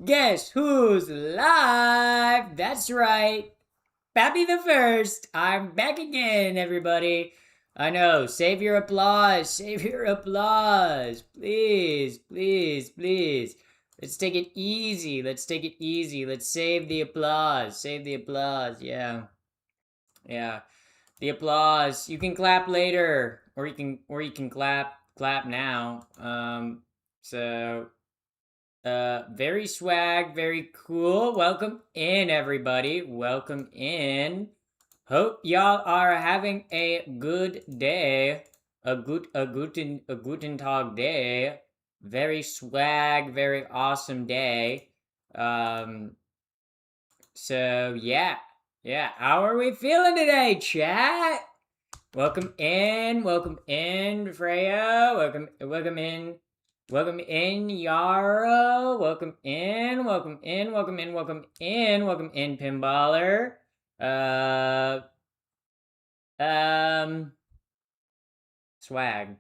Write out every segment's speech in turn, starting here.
Guess who's live? That's right. Pappy the First. I'm back again, everybody. I know. Save your applause. Save your applause. Please, please, please. Let's take it easy. Let's take it easy. Let's save the applause. Save the applause. Yeah. Yeah. The applause. You can clap later. Or you can clap now. So very swag, very cool. Welcome in, everybody. Welcome in. Hope y'all are having a good day. A guten Tag day. Very swag, very awesome day. Um, so yeah. How are we feeling today, chat? Welcome in, Freya. Welcome in. Welcome in, Yara. Welcome in, Pinballer. Uh, Swag.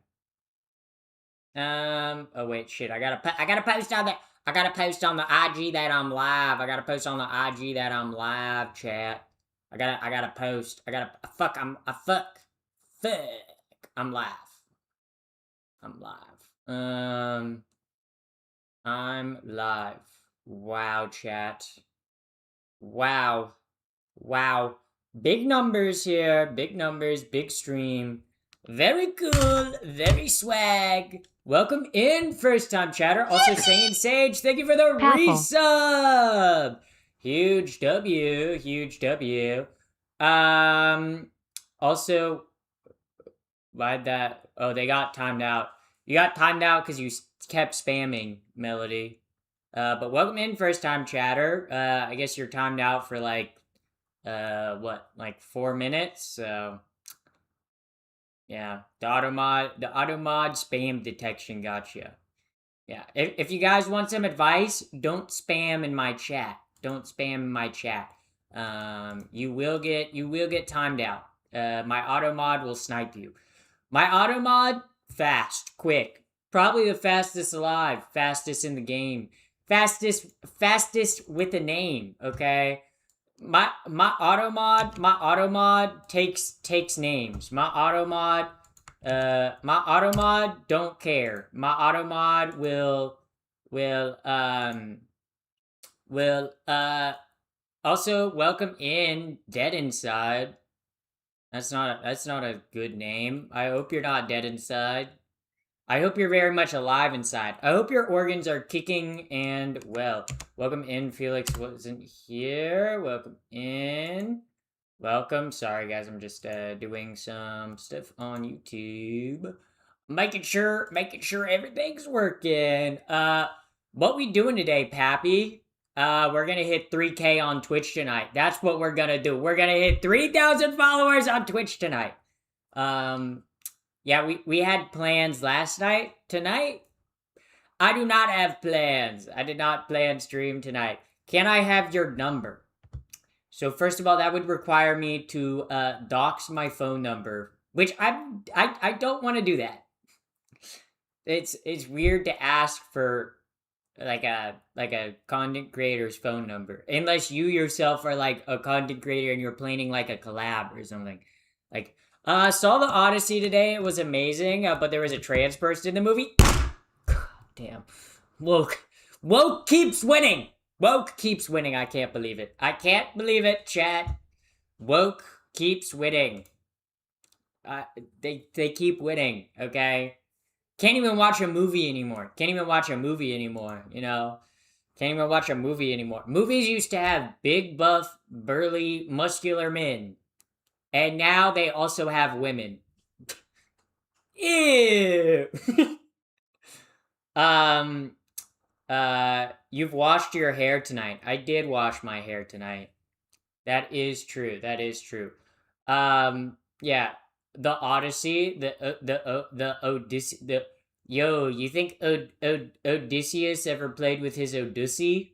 Oh wait, shit. I gotta post on the. I gotta post on the IG that I'm live. I gotta post on the IG that I'm live, chat. I gotta post. Fuck. I'm live. I'm live. I'm live. Wow, chat. Wow. Big numbers here. Big numbers, big stream. Very cool. Very swag. Welcome in, first time chatter. Also, Singing Sage, thank you for the resub. Huge W. Also, why'd that? Oh, they got timed out. You got timed out because you kept spamming, Melody. But welcome in, first time chatter. I guess you're timed out for like 4 minutes. So yeah, the automod spam detection got you. Yeah, if you guys want some advice, don't spam in my chat. Don't spam in my chat. You will get timed out. My automod will snipe you. My automod, fast, quick. Probably the fastest alive, fastest in the game. Fastest with a name, okay? My automod takes names. My automod don't care. My automod will also welcome in Dead Inside. That's not a good name. I hope you're not dead inside. I hope you're very much alive inside. I hope your organs are kicking and well. Welcome in, Felix wasn't here. Welcome in. Welcome. Sorry guys, I'm just doing some stuff on YouTube. Making sure everything's working. What we doing today, Pappy? We're gonna hit 3K on Twitch tonight. That's what we're gonna do. We're gonna hit 3,000 followers on Twitch tonight. Yeah, we had plans last night. Tonight, I do not have plans. I did not plan stream tonight. Can I have your number? So first of all, that would require me to dox my phone number, which I don't want to do that. It's weird to ask for like a content creator's phone number unless you yourself are like a content creator and you're planning like a collab or something. Like saw the Odyssey today. It was amazing, but there was a trans person in the movie. God damn. Woke keeps winning. Woke keeps winning. I can't believe it. I can't believe it, chat. Woke keeps winning. They keep winning, okay? Can't even watch a movie anymore. You know? Can't even watch a movie anymore. Movies used to have big, buff, burly, muscular men. And now they also have women. Ew! You've washed your hair tonight. I did wash my hair tonight. That is true. Yeah. The Odyssey, the Odyssey, you think Odysseus ever played with his Odyssey?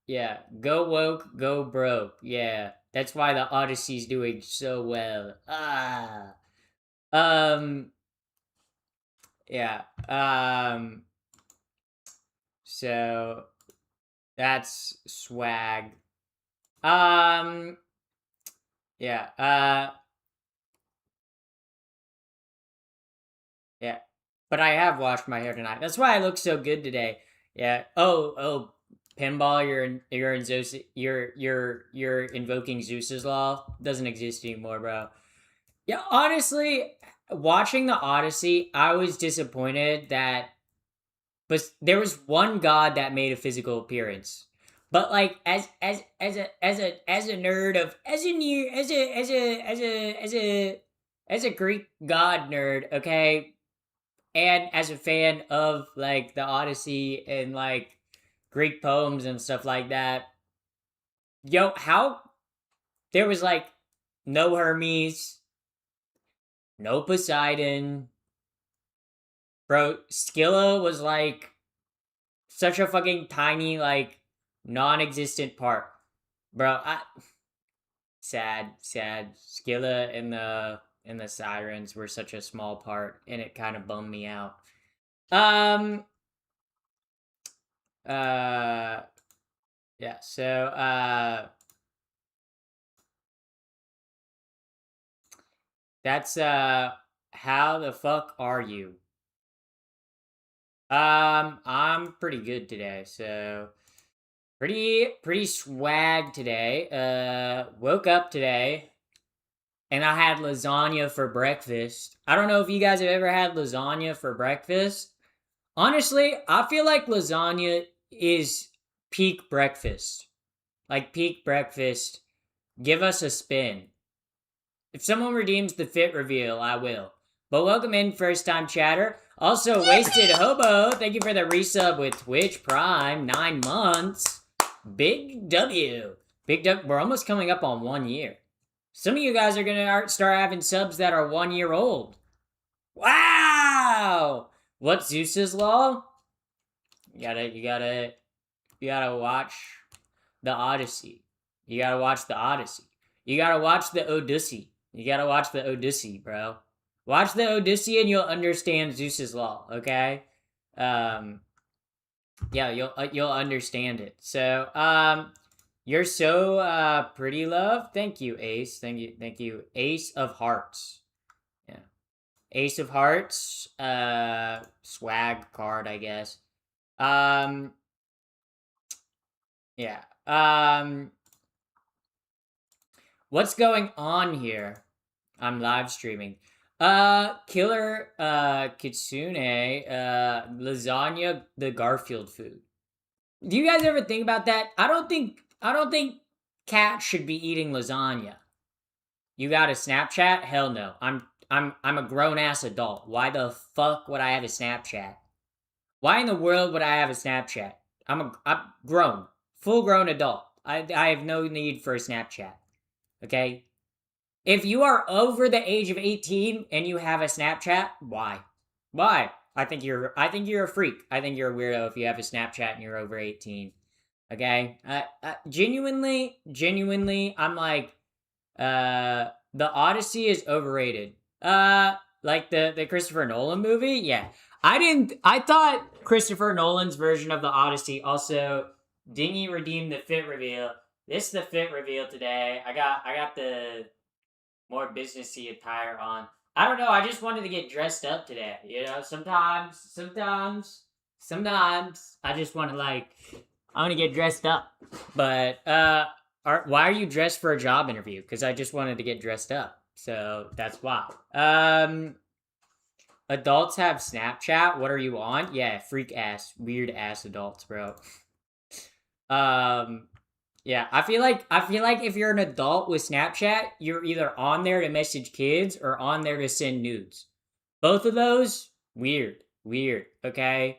Yeah. Go woke, go broke. Yeah. That's why the Odyssey's doing so well. Yeah. so that's swag. Yeah. Yeah. But I have washed my hair tonight. That's why I look so good today. Yeah. Oh, pinball. You're in Zeus. You're invoking Zeus's law. Doesn't exist anymore, bro. Yeah. Honestly, watching the Odyssey, I was disappointed that, but there was one god that made a physical appearance. But like as a nerd of as a Greek god nerd, okay, and as a fan of like the Odyssey and like Greek poems and stuff like that, yo, how there was like no Hermes, no Poseidon, bro. Scylla was like such a fucking tiny, like non-existent part, bro. Sad. Scylla and the Sirens were such a small part, and it kind of bummed me out. Yeah, so that's how the fuck are you? I'm pretty good today, so pretty swag today. Woke up today and I had lasagna for breakfast. I don't know if you guys have ever had lasagna for breakfast. Honestly, I feel like lasagna is peak breakfast. Like peak breakfast. Give us a spin. If someone redeems the fit reveal, I will. But welcome in, first time chatter. Also, Wasted Hobo, thank you for the resub with Twitch Prime, 9 months. Big W. Big W. We're almost coming up on 1 year. Some of you guys are gonna start having subs that are 1 year old. Wow! What's Zeus's law? You gotta watch the Odyssey. You gotta watch the Odyssey. You gotta watch the Odyssey. You gotta watch the Odyssey, bro. Watch the Odyssey and you'll understand Zeus's law, okay? Yeah, you'll understand it. So, you're so pretty, love. Thank you, Ace. Thank you. Ace of Hearts. Yeah. Ace of Hearts, swag card, I guess. Yeah. What's going on here? I'm live streaming. Killer, Kitsune, lasagna, the Garfield food. Do you guys ever think about that? I don't think cats should be eating lasagna. You got a Snapchat? Hell no. I'm a grown ass adult. Why the fuck would I have a Snapchat? Why in the world would I have a Snapchat? I'm grown, full grown adult. I have no need for a Snapchat. Okay? If you are over the age of 18 and you have a Snapchat, why? Why? I think you're a freak. I think you're a weirdo if you have a Snapchat and you're over 18. Okay? Genuinely, I'm like, the Odyssey is overrated. Like the Christopher Nolan movie? Yeah. I thought Christopher Nolan's version of the Odyssey also Dingy redeemed the fit reveal. This is the fit reveal today. I got the more businessy attire on. I don't know, I just wanted to get dressed up today. You know, sometimes I just want to I want to get dressed up. But why are you dressed for a job interview? Because I just wanted to get dressed up. So that's why. Adults have Snapchat. What are you on? Yeah, freak ass, weird ass adults, bro. Yeah, I feel like if you're an adult with Snapchat, you're either on there to message kids or on there to send nudes. Both of those, weird, okay?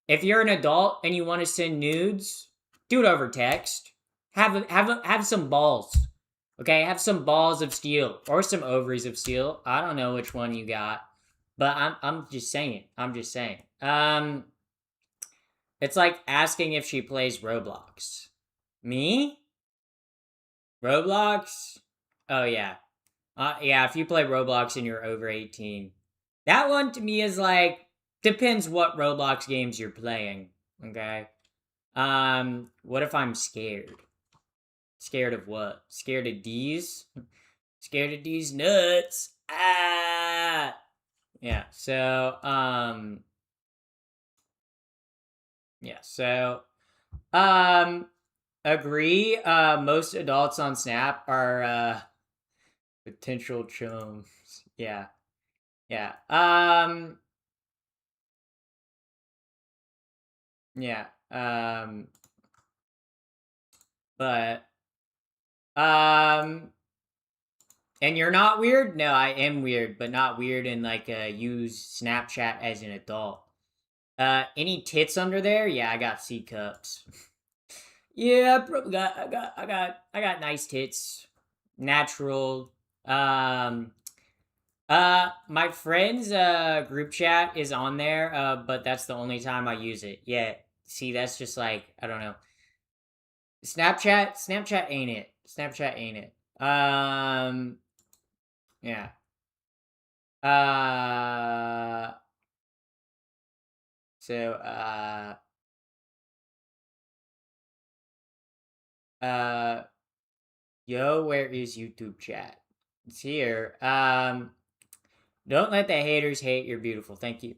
If you're an adult and you want to send nudes, do it over text. Have some balls. Okay, have some balls of steel or some ovaries of steel. I don't know which one you got, but I'm just saying. It's like asking if she plays Roblox. Me? Roblox? Oh, yeah. Yeah, if you play Roblox and you're over 18. That one to me is like, depends what Roblox games you're playing. Okay. What if I'm scared? Scared of what? Scared of D's? Scared of D's nuts. Ah. Yeah. So, yeah. So, um, agree. Most adults on Snap are potential chums. Yeah. Yeah. Yeah. But and you're not weird? No, I am weird, but not weird in like use Snapchat as an adult. Any tits under there? Yeah, I got C cups. Yeah, I probably got nice tits. Natural. Um my friend's group chat is on there, but that's the only time I use it. Yeah. See, that's just like, I don't know. Snapchat ain't it. Snapchat ain't it. Yeah. Uh so uh yo, where is YouTube chat? It's here. Don't let the haters hate, you're beautiful. Thank you.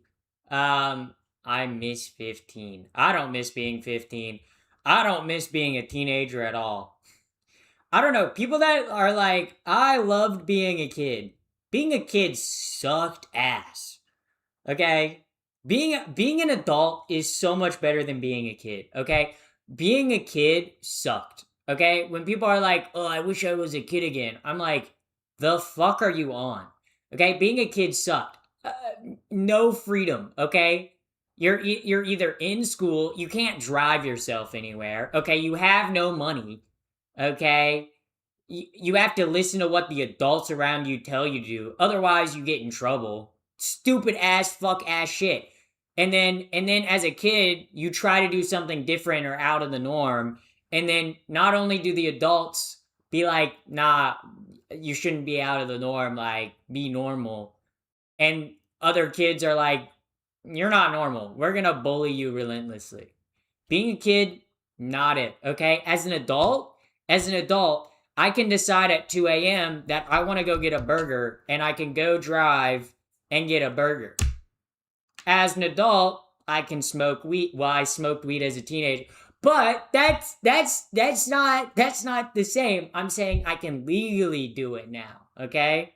I miss 15. I don't miss being 15. I don't miss being a teenager at all. I don't know. People that are like, I loved being a kid. Being a kid sucked ass. Okay? Being an adult is so much better than being a kid. Okay? Being a kid sucked. Okay? When people are like, "Oh, I wish I was a kid again." I'm like, "The fuck are you on?" Okay? Being a kid sucked. No freedom, okay? You're either in school, you can't drive yourself anywhere. Okay? You have no money. Okay? You have to listen to what the adults around you tell you to do. Otherwise, you get in trouble. Stupid ass fuck ass shit. And then as a kid, you try to do something different or out of the norm, and then not only do the adults be like, "Nah, you shouldn't be out of the norm, like be normal." And other kids are like, "You're not normal. We're going to bully you relentlessly." Being a kid, not it. Okay? As an adult, I can decide at 2 a.m. that I want to go get a burger, and I can go drive and get a burger. As an adult, I can smoke weed. Well, I smoked weed as a teenager, but that's not the same. I'm saying I can legally do it now. Okay?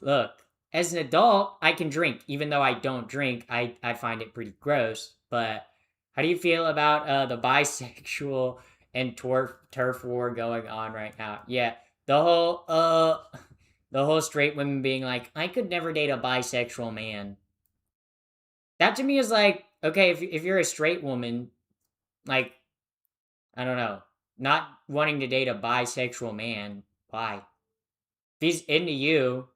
Look, as an adult, I can drink, even though I don't drink. I find it pretty gross. But how do you feel about the bisexual and turf war going on right now? Yeah, the whole the whole straight women being like, I could never date a bisexual man. That to me is like, okay, if you're a straight woman, like, I don't know, not wanting to date a bisexual man, why? If he's into you,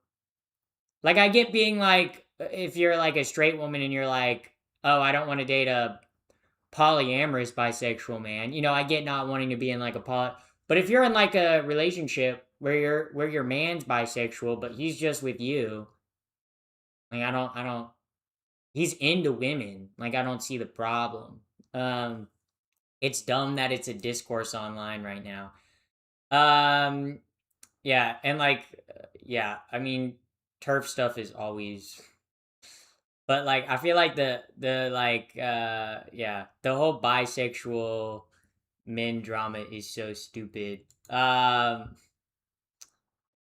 like, I get being like, if you're like a straight woman and you're like, oh, I don't want to date a polyamorous bisexual man. I get not wanting to be in like a but if you're in like a relationship where your man's bisexual, but he's just with you, like I don't he's into women. Like I don't see the problem. Um it's dumb that it's a discourse online right now. Um yeah, and like yeah, I mean turf stuff is always, but like I feel like the like yeah, the whole bisexual men drama is so stupid.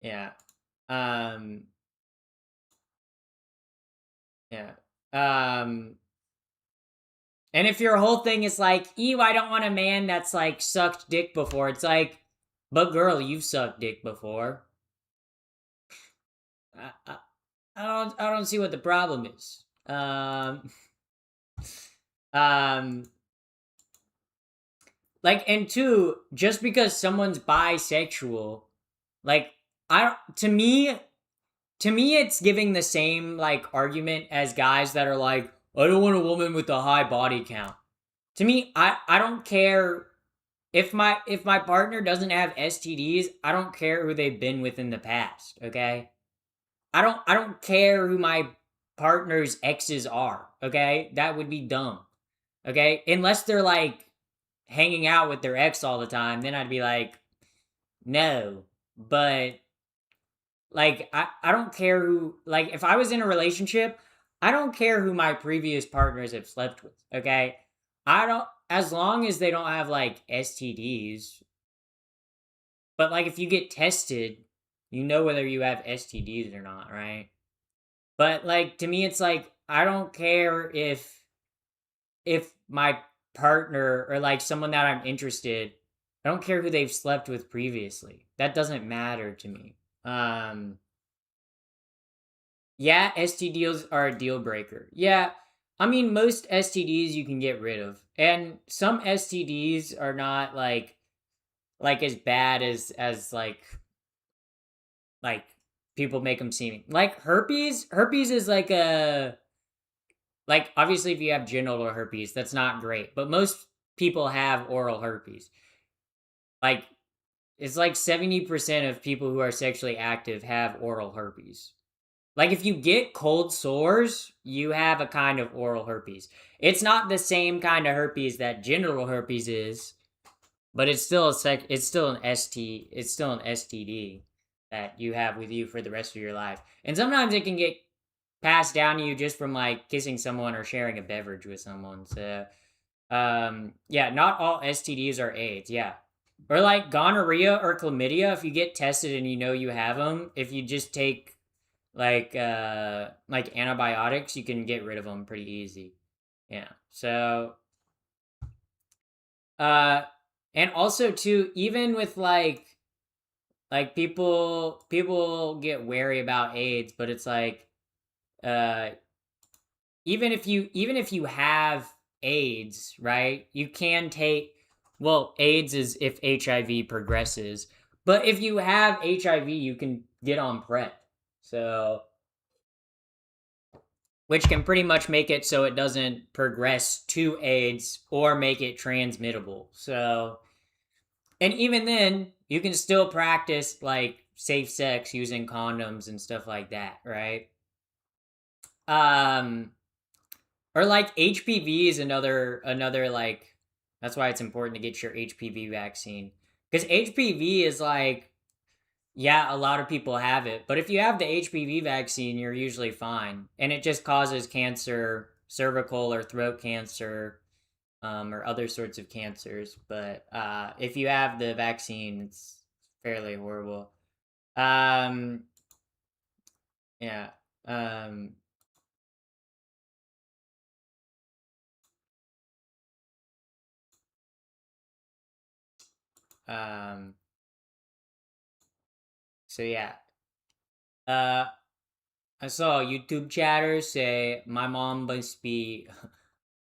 Yeah. Um yeah. Um and if your whole thing is like, ew, I don't want a man that's like sucked dick before, it's like, but girl, you've sucked dick before. I, I, I don't see what the problem is. Um like, and two, just because someone's bisexual, like I to me it's giving the same like argument as guys that are like, I don't want a woman with a high body count. To me, I don't care if my partner doesn't have STDs, I don't care who they've been with in the past, okay? I don't care who my partner's exes are, okay? That would be dumb. Okay, unless they're like hanging out with their ex all the time, then I'd be like, no. But like I don't care who, like if I was in a relationship, I don't care who my previous partners have slept with, okay? I don't, as long as they don't have like STDs. But like if you get tested, you know whether you have STDs or not, right? But like to me it's like I don't care if my partner or like someone that I'm interested, I don't care who they've slept with previously. That doesn't matter to me. Um yeah, STDs are a deal breaker. Yeah. I mean most STDs you can get rid of. And some STDs are not like as bad as like people make them seem. Like herpes is like a, like obviously if you have genital herpes that's not great, but most people have oral herpes. Like it's like 70% of people who are sexually active have oral herpes. Like if you get cold sores, you have a kind of oral herpes. It's not the same kind of herpes that genital herpes is, but it's still it's still an it's still an STD that you have with you for the rest of your life. And sometimes it can get passed down to you just from like kissing someone or sharing a beverage with someone. So yeah, not all STDs are AIDS, yeah. Or like gonorrhea or chlamydia, if you get tested and you know you have them, if you just take like antibiotics, you can get rid of them pretty easy. Yeah. So uh and also too, even with like people get wary about AIDS, but it's like uh even if you have AIDS, right? You can take, well, AIDS is if HIV progresses, but if you have HIV, you can get on PrEP. So, which can pretty much make it so it doesn't progress to AIDS or make it transmittable. So, and even then, you can still practice like safe sex using condoms and stuff like that, right? Um or like HPV is another like, that's why it's important to get your HPV vaccine. Cuz HPV is like, yeah, a lot of people have it, but if you have the HPV vaccine, you're usually fine. And it just causes cancer, cervical or throat cancer, or other sorts of cancers. But if you have the vaccine, it's fairly horrible. Um, yeah. Um, um, so yeah. Uh, I saw a YouTube chatter say my mom must be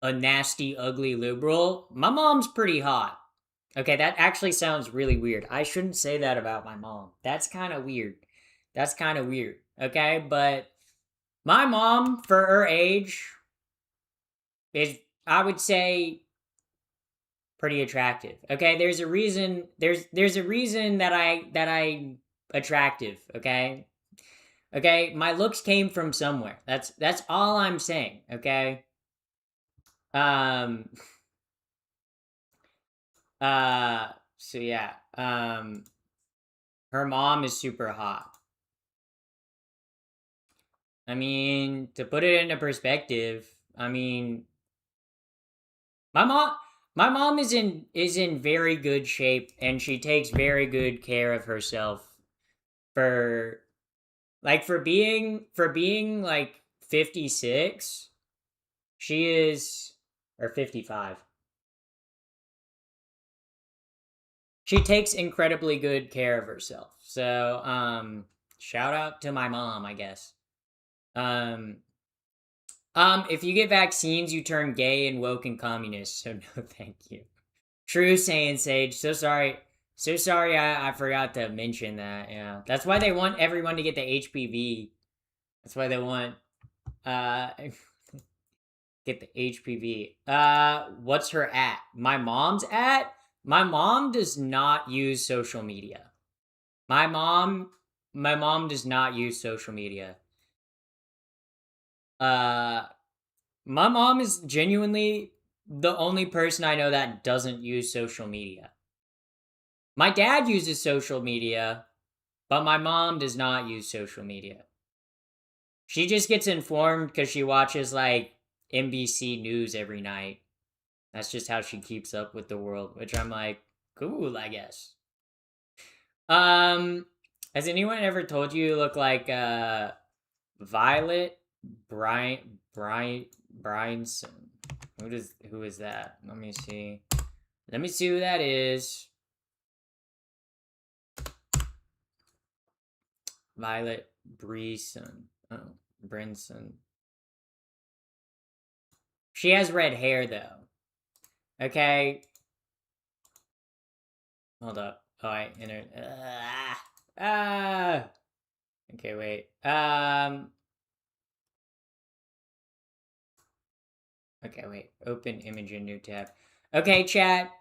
a nasty, ugly liberal. My mom's pretty hot. Okay, that actually sounds really weird. I shouldn't say that about my mom. That's kind of weird. That's kind of weird. Okay, but my mom, for her age, is, I would say, pretty attractive. Okay, there's a reason. There's a reason that I attractive. Okay, okay. My looks came from somewhere. That's all I'm saying. Okay. Um. So yeah. Her mom is super hot. I mean, to put it into perspective, I mean, my mom my mom is in very good shape and she takes very good care of herself for like for being like 56. She is, or 55. She takes incredibly good care of herself. So, shout out to my mom, I guess. Um if you get vaccines, you turn gay and woke and communist. So no, thank you. True, Saiyan Sage. So sorry. So sorry I forgot to mention that. Yeah. That's why they want everyone to get the HPV. That's why they want uh get the HPV. What's her at? My mom's at? My mom does not use social media. My mom my mom does not use social media. Uh my mom is genuinely the only person I know that doesn't use social media. My dad uses social media, but my mom does not use social media. She just gets informed because she watches like NBC News every night. That's just how she keeps up with the world, which I'm like, cool, I guess. Has anyone ever told you look like Violet Bryanson? Who is that? Let me see. Let me see who that is. Violet Breeson. Oh, Brinson. She has red hair though. Okay. Hold up. Oh, I entered. Okay, wait. Okay, wait. Open image in new tab. Okay, chat.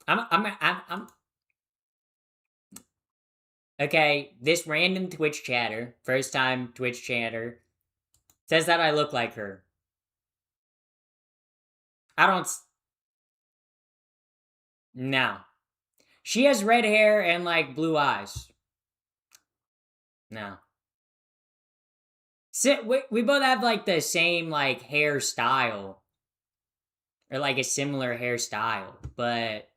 I'm. Okay, this random Twitch chatter, first time Twitch chatter, says that I look like her. I don't. No. She has red hair and like blue eyes. No. We both have like the same like hairstyle. Or like a similar hairstyle. But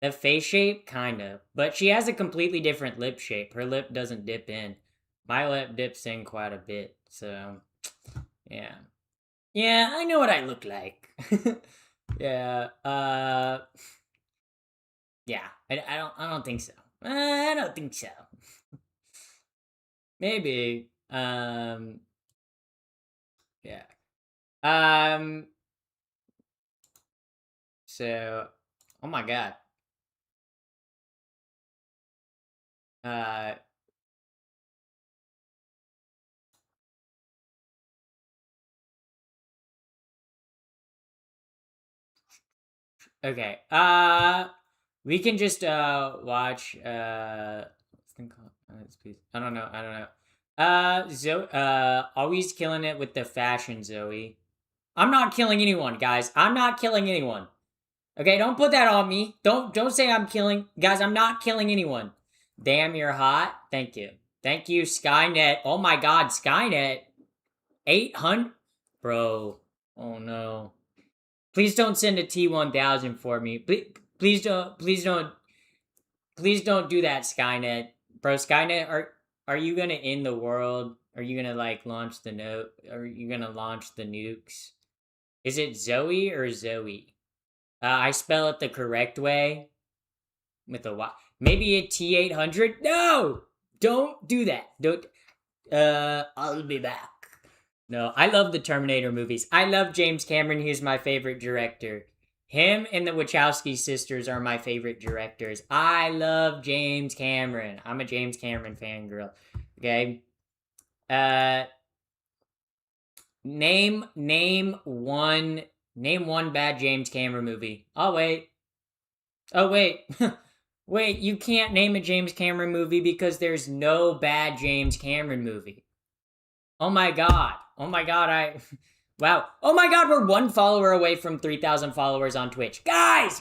the face shape, kind of. But she has a completely different lip shape. Her lip doesn't dip in. My lip dips in quite a bit. So, yeah. Yeah, I know what I look like. Yeah. Yeah. I don't think so. I don't think so. Maybe. Yeah. So, oh my god. Uh, okay. We can just watch what's the thing called? I don't know. I don't know. Zoe, always killing it with the fashion, Zoe. I'm not killing anyone, guys. I'm not killing anyone. Okay, don't put that on me. Don't say I'm killing, guys. I'm not killing anyone. Damn, you're hot. Thank you. Thank you, Skynet. Oh my God, Skynet. 800, bro. Oh no. Please don't send a T1000 for me. Please don't. Please don't. Please don't do that, Skynet. Bro, Skynet, are you gonna end the world? Are you gonna like launch the note? Are you gonna launch the nukes? Is it Zoe or Zoe? I spell it the correct way with a Y. Maybe a T800? No! Don't do that. Don't. I'll be back. No, I love the Terminator movies. I love James Cameron. He's my favorite director. Him and the Wachowski sisters are my favorite directors. I love James Cameron. I'm a James Cameron fangirl. Okay. Name one bad James Cameron movie. I'll wait. Oh wait. Wait, you can't name a James Cameron movie because there's no bad James Cameron movie. Oh my god. Oh my god, wow. Oh my god, we're one follower away from 3,000 followers on Twitch. Guys!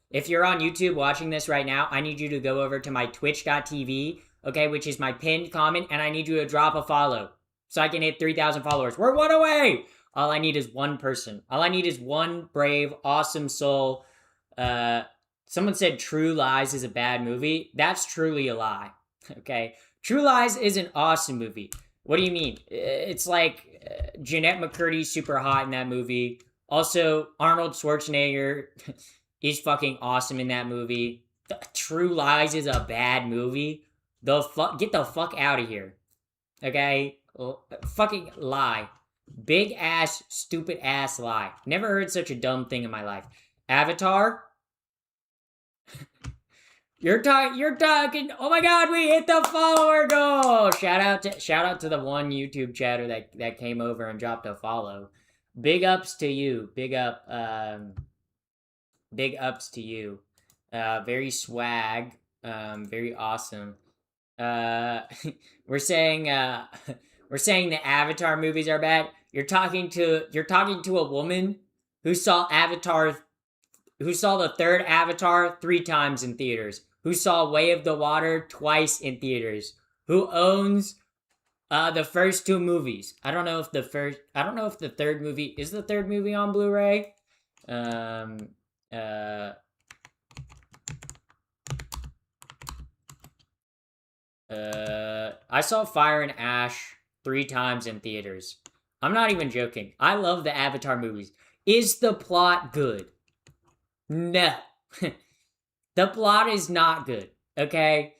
If you're on YouTube watching this right now, I need you to go over to my twitch.tv, okay, which is my pinned comment, and I need you to drop a follow so I can hit 3,000 followers. We're one away! All I need is one person. All I need is one brave, awesome soul. Someone said True Lies is a bad movie. That's truly a lie, okay? True Lies is an awesome movie. What do you mean? It's like Jeanette McCurdy's super hot in that movie. Also, Arnold Schwarzenegger is fucking awesome in that movie. True Lies is a bad movie. Get the fuck out of here. Okay? Fucking lie. Big ass, stupid ass lie. Never heard such a dumb thing in my life. Avatar? You're talking. Oh my god, we hit the follower goal! Shout out to the one YouTube chatter that came over and dropped a follow. Big ups to you. Big ups to you. Very swag. Very awesome. We're saying we're saying the Avatar movies are bad. You're talking to a woman who saw the third Avatar 3 times in theaters, who saw Way of the Water twice in theaters, who owns the first 2 movies. I don't know if the third movie is the third movie on Blu-ray. Um, uh, I saw Fire and Ash 3 times in theaters. I'm not even joking. I love the Avatar movies. Is the plot good? No. The plot is not good. Okay?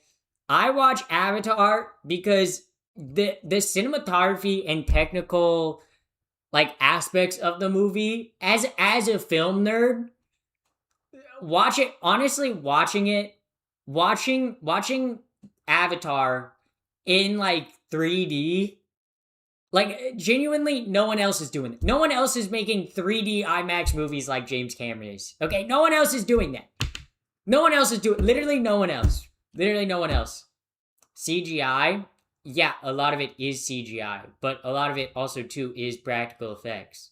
I watch Avatar because the cinematography and technical like aspects of the movie as a film nerd, watching Avatar in like 3D, like genuinely no one else is doing it. No one else is making 3D IMAX movies like James Cameron is. Okay? No one else is doing that. No one else is doing literally no one else. Literally no one else. CGI, yeah, a lot of it is CGI, but a lot of it also too is practical effects.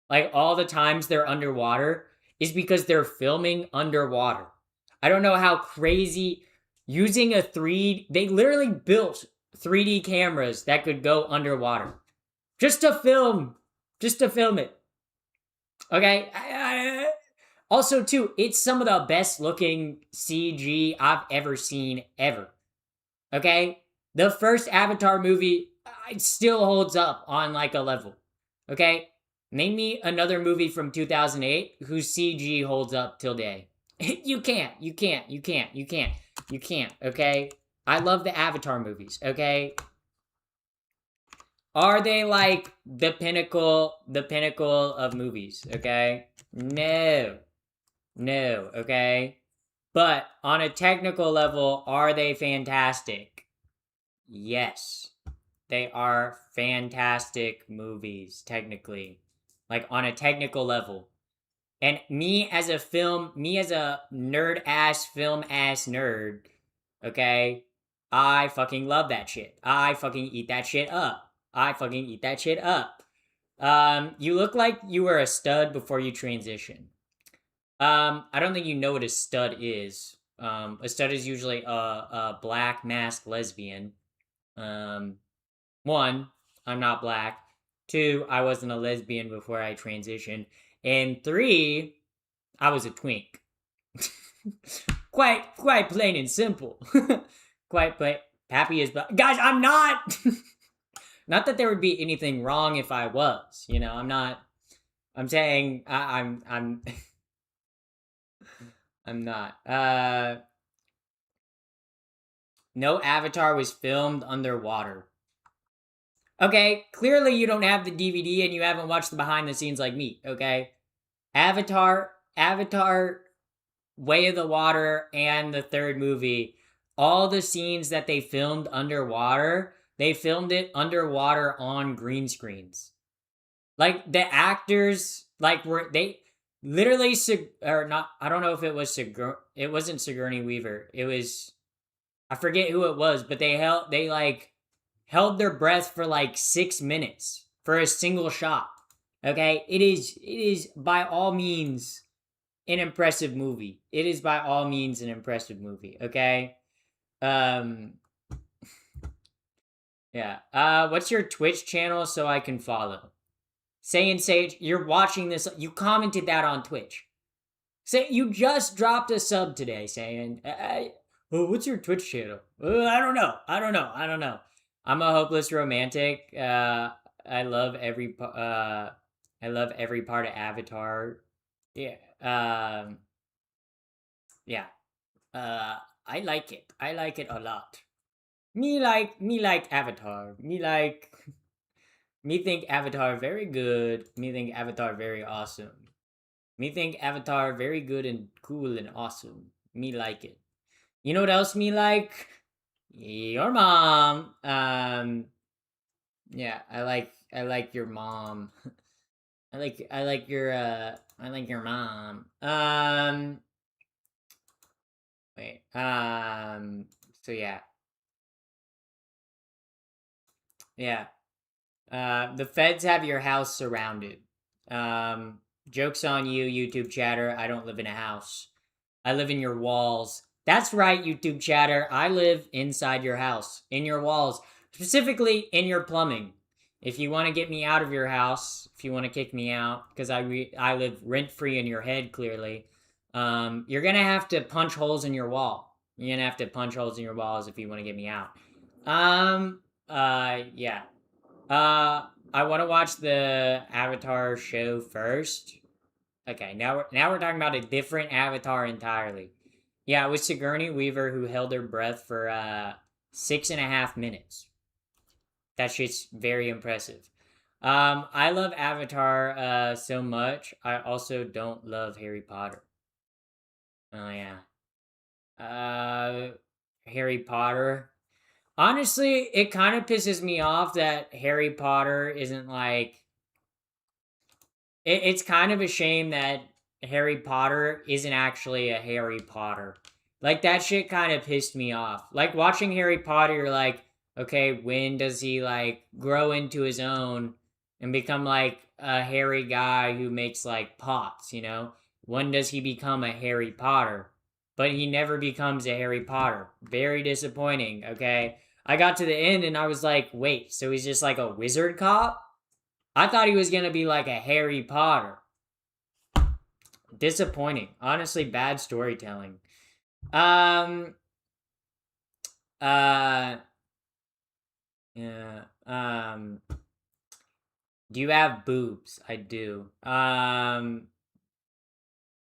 Like all the times they're underwater is because they're filming underwater. I don't know how crazy using they literally built 3D cameras that could go underwater just to film it. Okay? Also too, it's some of the best looking CG I've ever seen ever. Okay? The first Avatar movie it still holds up on like a level. Okay? Name me another movie from 2008 whose CG holds up till day. You can't. Okay? I love the Avatar movies, okay? Are they like the pinnacle of movies, okay? No. No, okay? But on a technical level, are they fantastic? Yes. They are fantastic movies, technically. Like on a technical level. And me as a nerd-ass, film-ass nerd, okay? I fucking love that shit. I fucking eat that shit up. You look like you were a stud before you transition. I don't think you know what a stud is. A stud is usually a black masked lesbian. One, I'm not black. 2, I wasn't a lesbian before I transitioned. And 3, I was a twink. quite plain and simple. Quite plain. Pappy is guys. I'm not. Not that there would be anything wrong if I was. You know, I'm not. I'm saying I'm. I'm not. No Avatar was filmed underwater. Okay, clearly you don't have the DVD and you haven't watched the behind the scenes like me, okay? Avatar, Way of the Water, and the third movie, all the scenes that they filmed underwater, they filmed it underwater on green screens. Like the actors, like were they literally or not? I don't know if it was it wasn't Sigourney Weaver. It was I forget who it was, but they held their breath for like 6 minutes for a single shot. Okay, it is by all means an impressive movie. It is by all means an impressive movie. Okay, yeah. What's your Twitch channel so I can follow? Saying Sage, you're watching this. You commented that on Twitch. Say you just dropped a sub today, saying, "Oh, what's your Twitch channel?" I don't know. I'm a hopeless romantic. I love every part of Avatar. Yeah. Yeah. I like it. I like it a lot. Me like Avatar. Me think Avatar very good. Me think Avatar very awesome. Me think Avatar very good and cool and awesome. Me like it. You know what else me like? Your mom. Yeah, I like your mom. I like your mom. Wait. So yeah. Yeah. The feds have your house surrounded. Joke's on you, YouTube chatter. I don't live in a house. I live in your walls. That's right, YouTube chatter. I live inside your house, in your walls, specifically in your plumbing. If you want to get me out of your house, if you want to kick me out, because I live rent free in your head, clearly, you're gonna have to punch holes in your wall. You're gonna have to punch holes in your walls if you want to get me out. Yeah. I want to watch the Avatar show first. Okay, now we're talking about a different Avatar entirely. Yeah, it was Sigourney Weaver who held her breath for 6.5 minutes. That shit's very impressive. I love Avatar so much. I also don't love Harry Potter. Oh yeah. Uh, Harry Potter. Honestly, it kind of pisses me off that Harry Potter isn't like. It's kind of a shame that Harry Potter isn't actually a Harry Potter. Like, that shit kind of pissed me off. Like, watching Harry Potter, you're like, okay, when does he, like, grow into his own and become, like, a hairy guy who makes, like, pots, you know? When does he become a Harry Potter? But he never becomes a Harry Potter. Very disappointing, okay? I got to the end and I was like, wait, so he's just like a wizard cop? I thought he was gonna be like a Harry Potter. Disappointing. Honestly, bad storytelling. Um. Uh. Yeah. Do you have boobs? I do.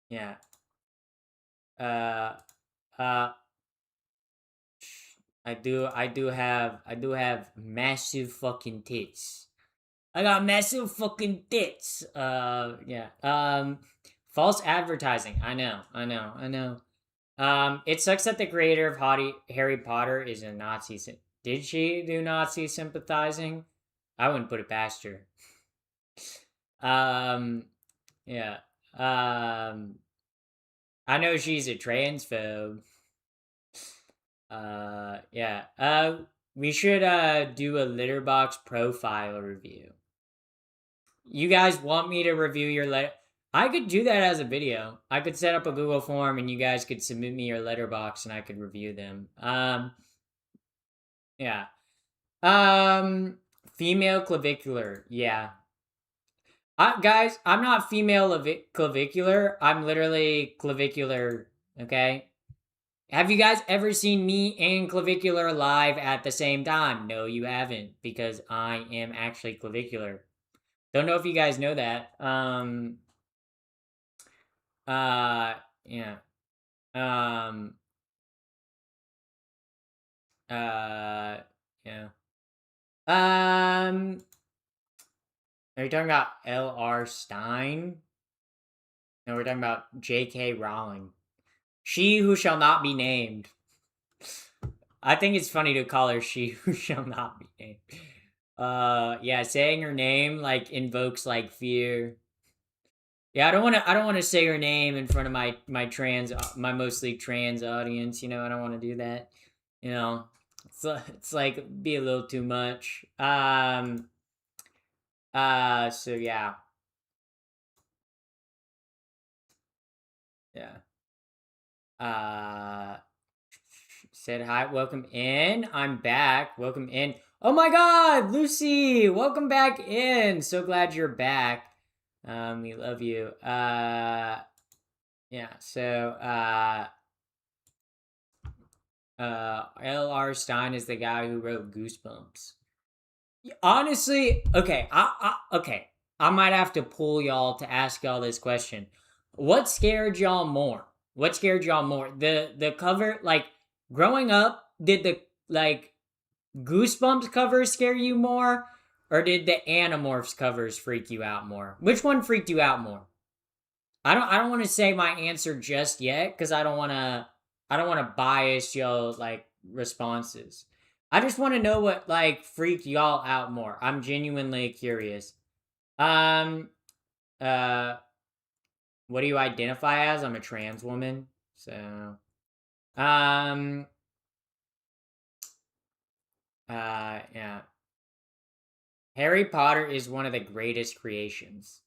Yeah. Uh. Uh. I do. I do have massive fucking tits. I got massive fucking tits. Yeah. False advertising. I know. I know. I know. It sucks that the creator of Harry Potter is a Nazi. Did she do Nazi sympathizing? I wouldn't put it past her. Um, yeah. I know she's a transphobe. Yeah. We should do a Litterbox profile review. You guys want me to review your letter? I could do that as a video. I could set up a Google form and you guys could submit me your letterbox and I could review them. Yeah. Um, Female clavicular. Yeah. Guys, I'm not female clavicular. I'm literally clavicular. Okay. Have you guys ever seen me and clavicular live at the same time? No, you haven't, because I am actually clavicular. Don't know if you guys know that. Yeah. Um, yeah. Um, are you talking about L.R. Stein? No, we're talking about J.K. Rowling. She who shall not be named. I think it's funny to call her she who shall not be named. Yeah, saying her name like invokes like fear. Yeah, I don't want to say her name in front of my mostly trans audience, you know. I don't want to do that. You know. It's like be a little too much. So yeah. Yeah. Uh Said hi, welcome in. I'm back. Welcome in. Oh my god, Lucy, welcome back in. So glad you're back. We love you. Yeah, so L.R. Stein is the guy who wrote Goosebumps. Honestly, okay, okay. I might have to pull y'all to ask y'all this question. What scared y'all more? What scared y'all more? The cover, like growing up, did the like Goosebumps covers scare you more, or did the Animorphs covers freak you out more? Which one freaked you out more? I don't want to say my answer just yet because I don't want to bias y'all like responses. I just want to know what like freaked y'all out more. I'm genuinely curious. Um uh what do you identify as? I'm a trans woman. So um yeah. Harry Potter is one of the greatest creations.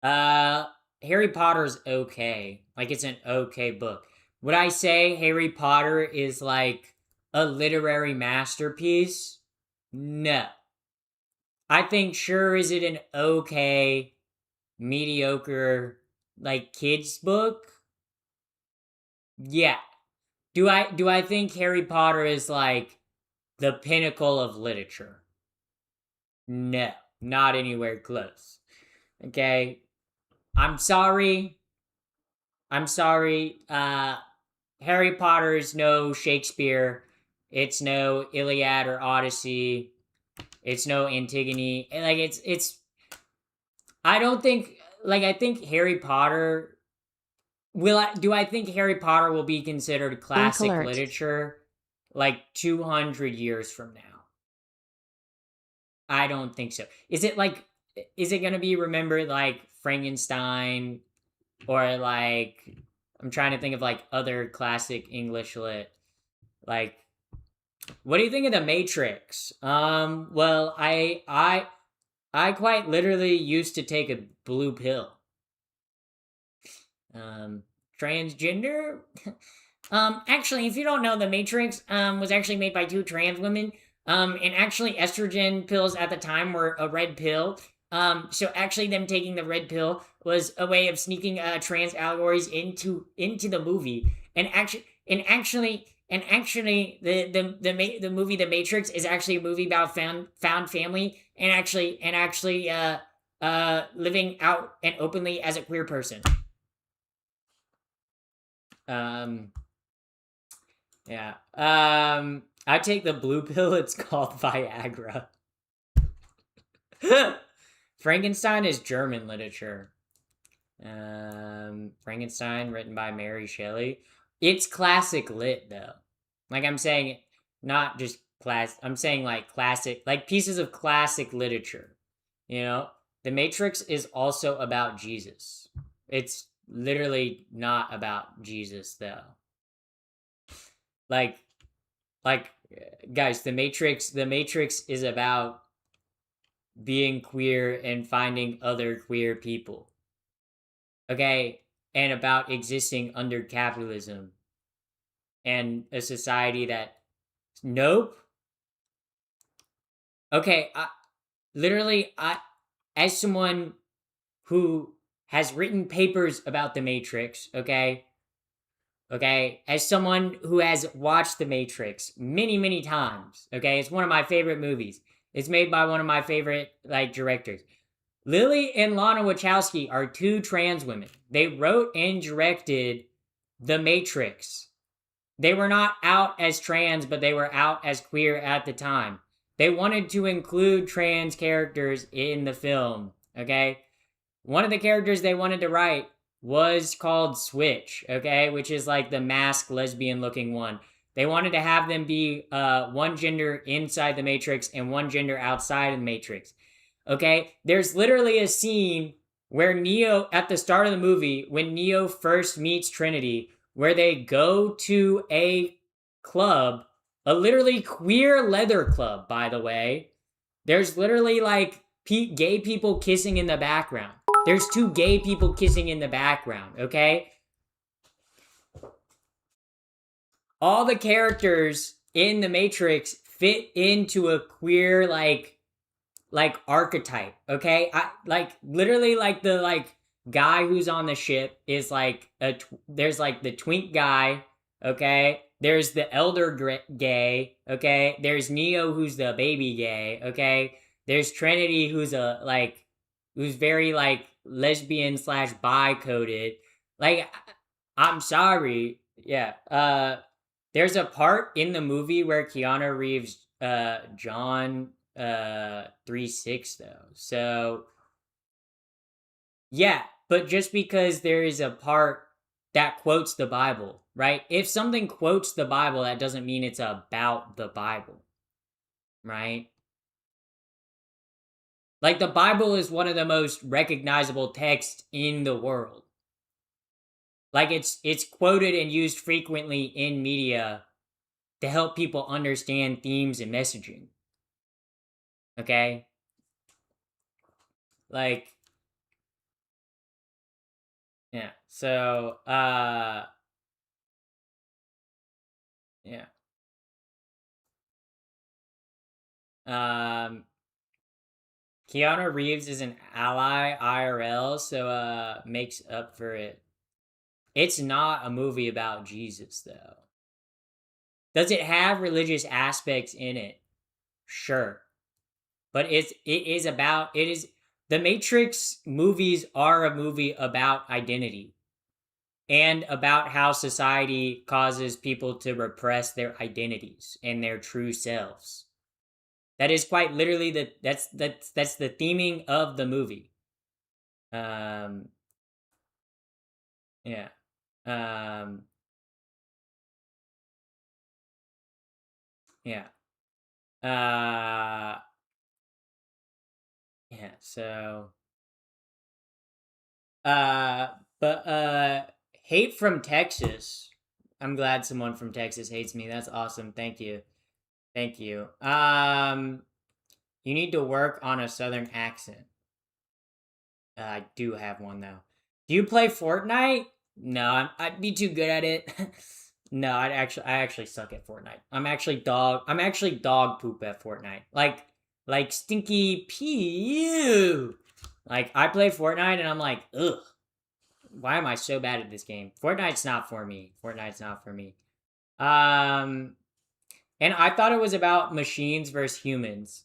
Uh, Harry Potter's okay. Like, it's an okay book. Would I say Harry Potter is like a literary masterpiece? No. I think sure is it an okay, mediocre, like kids book? Yeah. Do I think Harry Potter is like the pinnacle of literature? No, not anywhere close. Okay. I'm sorry. I'm sorry. Harry Potter is no Shakespeare. It's no Iliad or Odyssey. It's no Antigone. Like it's I don't think like I think Harry Potter do I think Harry Potter will be considered classic literature like 200 years from now? I don't think so. Is it going to be remembered like Frankenstein or like I'm trying to think of like other classic English lit like what do you think of the Matrix? Well, I quite literally used to take a blue pill. Um Transgender? Actually, if you don't know, The Matrix was actually made by two trans women. And actually, estrogen pills at the time were a red pill. So actually, them taking the red pill was a way of sneaking trans allegories into the movie. And actually, the movie The Matrix is actually a movie about found family and living out and openly as a queer person. Um, Yeah. I take the blue pill. It's called Viagra. Frankenstein is German literature. Frankenstein, written by Mary Shelley. It's classic lit though. Like I'm saying, not just class. I'm saying like classic, like pieces of classic literature. You know, The Matrix is also about Jesus. It's literally not about Jesus though. Like like guys, the Matrix is about being queer and finding other queer people, okay, and about existing under capitalism and a society that nope. Okay, I as someone who has written papers about the Matrix, okay, as someone who has watched the Matrix many many times, okay, it's one of my favorite movies. It's made by one of my favorite like directors. Lily and Lana Wachowski are two trans women. They wrote and directed The Matrix. They were not out as trans, but they were out as queer at the time. They wanted to include trans characters in the film, okay? One of the characters they wanted to write was called Switch, okay, which is like the masked lesbian looking one. They wanted to have them be one gender inside the Matrix and one gender outside of the Matrix. Okay, there's literally a scene where Neo, at the start of the movie, when Neo first meets Trinity, where they go to a club, a literally queer leather club, by the way. There's literally like gay people kissing in the background. There's two gay people kissing in the background, okay? All the characters in the Matrix fit into a queer like archetype, okay? I like literally like the like guy who's on the ship is like there's like the twink guy, okay? There's the elder gay, okay? There's Neo who's the baby gay, okay? There's Trinity who's very like lesbian slash bi coded. Like I'm sorry, yeah. There's a part in the movie where Keanu Reeves John 3-6 though. So yeah, but just because there is a part that quotes the Bible, right? If something quotes the Bible, that doesn't mean it's about the Bible, right? Like the Bible is one of the most recognizable texts in the world. Like it's quoted and used frequently in media to help people understand themes and messaging. Okay? Like, yeah. So, yeah. Um, Keanu Reeves is an ally IRL, so makes up for it. It's not a movie about Jesus though. Does it have religious aspects in it? Sure. But it is the Matrix movies are a movie about identity and about how society causes people to repress their identities and their true selves. That is quite literally that's the theming of the movie. Um yeah. Um yeah. Uh yeah, so uh but hate from Texas. I'm glad someone from Texas hates me. That's awesome. Thank you. Thank you. You need to work on a southern accent. I do have one though. Do you play Fortnite? No, I'd be too good at it. No, I actually suck at Fortnite. I'm actually dog poop at Fortnite. Like stinky pee. Like I play Fortnite and I'm like, ugh. Why am I so bad at this game? Fortnite's not for me. Fortnite's not for me. Um, and I thought it was about machines versus humans.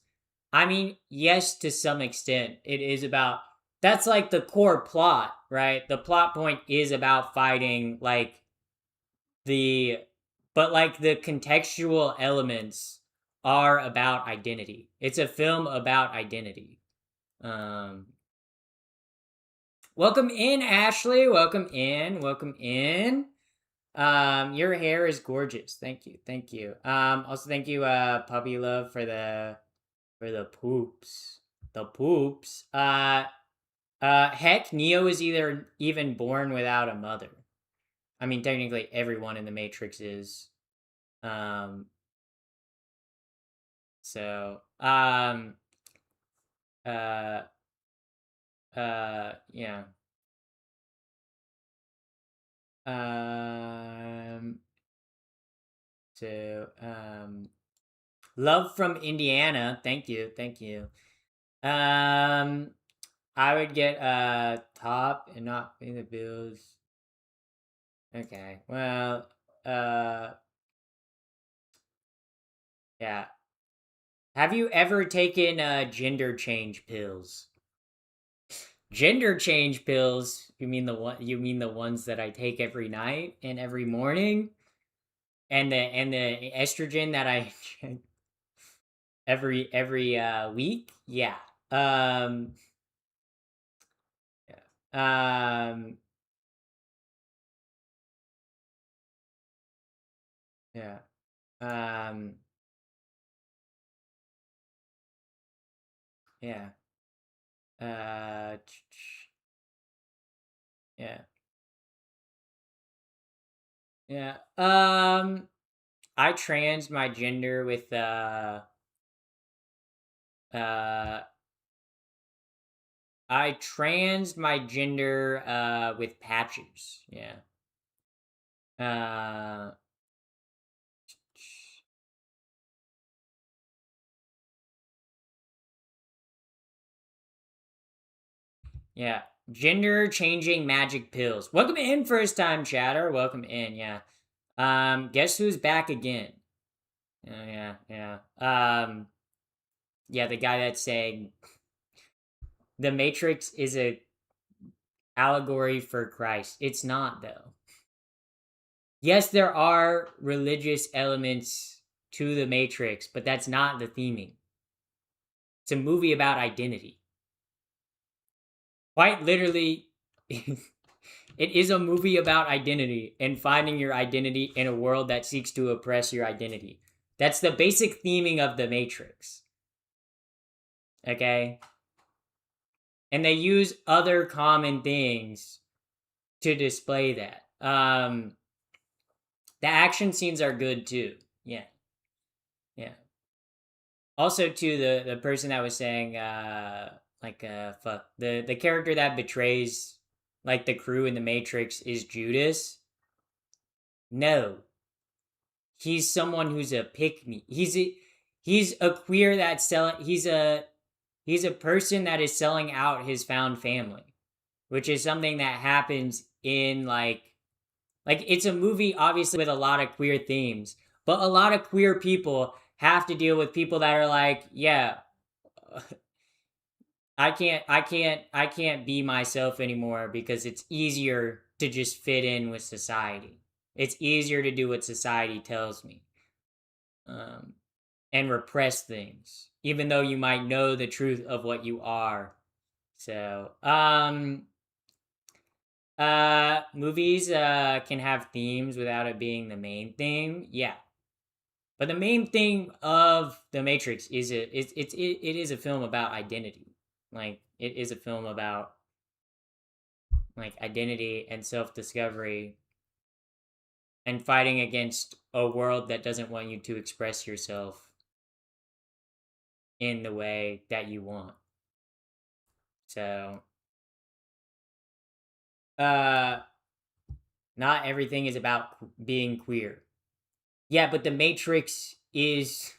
I mean, yes, to some extent, it is about. That's like the core plot, right? The plot point is about fighting, the, but like the contextual elements are about identity. It's a film about identity. Um, Welcome in, Ashley. Welcome in. Welcome in. Your hair is gorgeous. Thank you. Thank you. Also thank you, Puppy Love for the poops. The poops. Heck, Neo is either even born without a mother. I mean, technically everyone in the Matrix is. Um, so, uh, yeah. Um, Love from Indiana. Thank you. Thank you. Um, I would get top and not pay the bills. Okay. Well, uh yeah. Have you ever taken gender change pills? Gender change pills? You mean the ones that I take every night and every morning? And the estrogen that I every week? Yeah. Um yeah. Yeah. Um yeah. Uh yeah. Yeah. I trans my gender with uh I trans my gender with patches. Yeah. Uh yeah. Gender changing magic pills. Welcome in, first time chatter. Welcome in, yeah. Guess who's back again? Yeah, yeah. Yeah, the guy that's saying the Matrix is a allegory for Christ. It's not though. Yes, there are religious elements to the Matrix, but that's not the theming. It's a movie about identity. Quite literally, it is a movie about identity and finding your identity in a world that seeks to oppress your identity. That's the basic theming of the Matrix. Okay? And they use other common things to display that. The action scenes are good too. Yeah. Yeah. also to the person that was saying fuck, the character that betrays like the crew in the Matrix is Judas. No, he's someone who's a pick me. He's a queer that's selling. He's a person that is selling out his found family, which is something that happens in like it's a movie obviously with a lot of queer themes, but a lot of queer people have to deal with people that are like, yeah, I can't be myself anymore because it's easier to just fit in with society. It's easier to do what society tells me. And repress things, even though you might know the truth of what you are. So, movies can have themes without it being the main theme. Yeah. But the main theme of The Matrix is it is a film about identity. Like it is a film about like identity and self-discovery and fighting against a world that doesn't want you to express yourself in the way that you want. So, not everything is about being queer. Yeah, but The Matrix is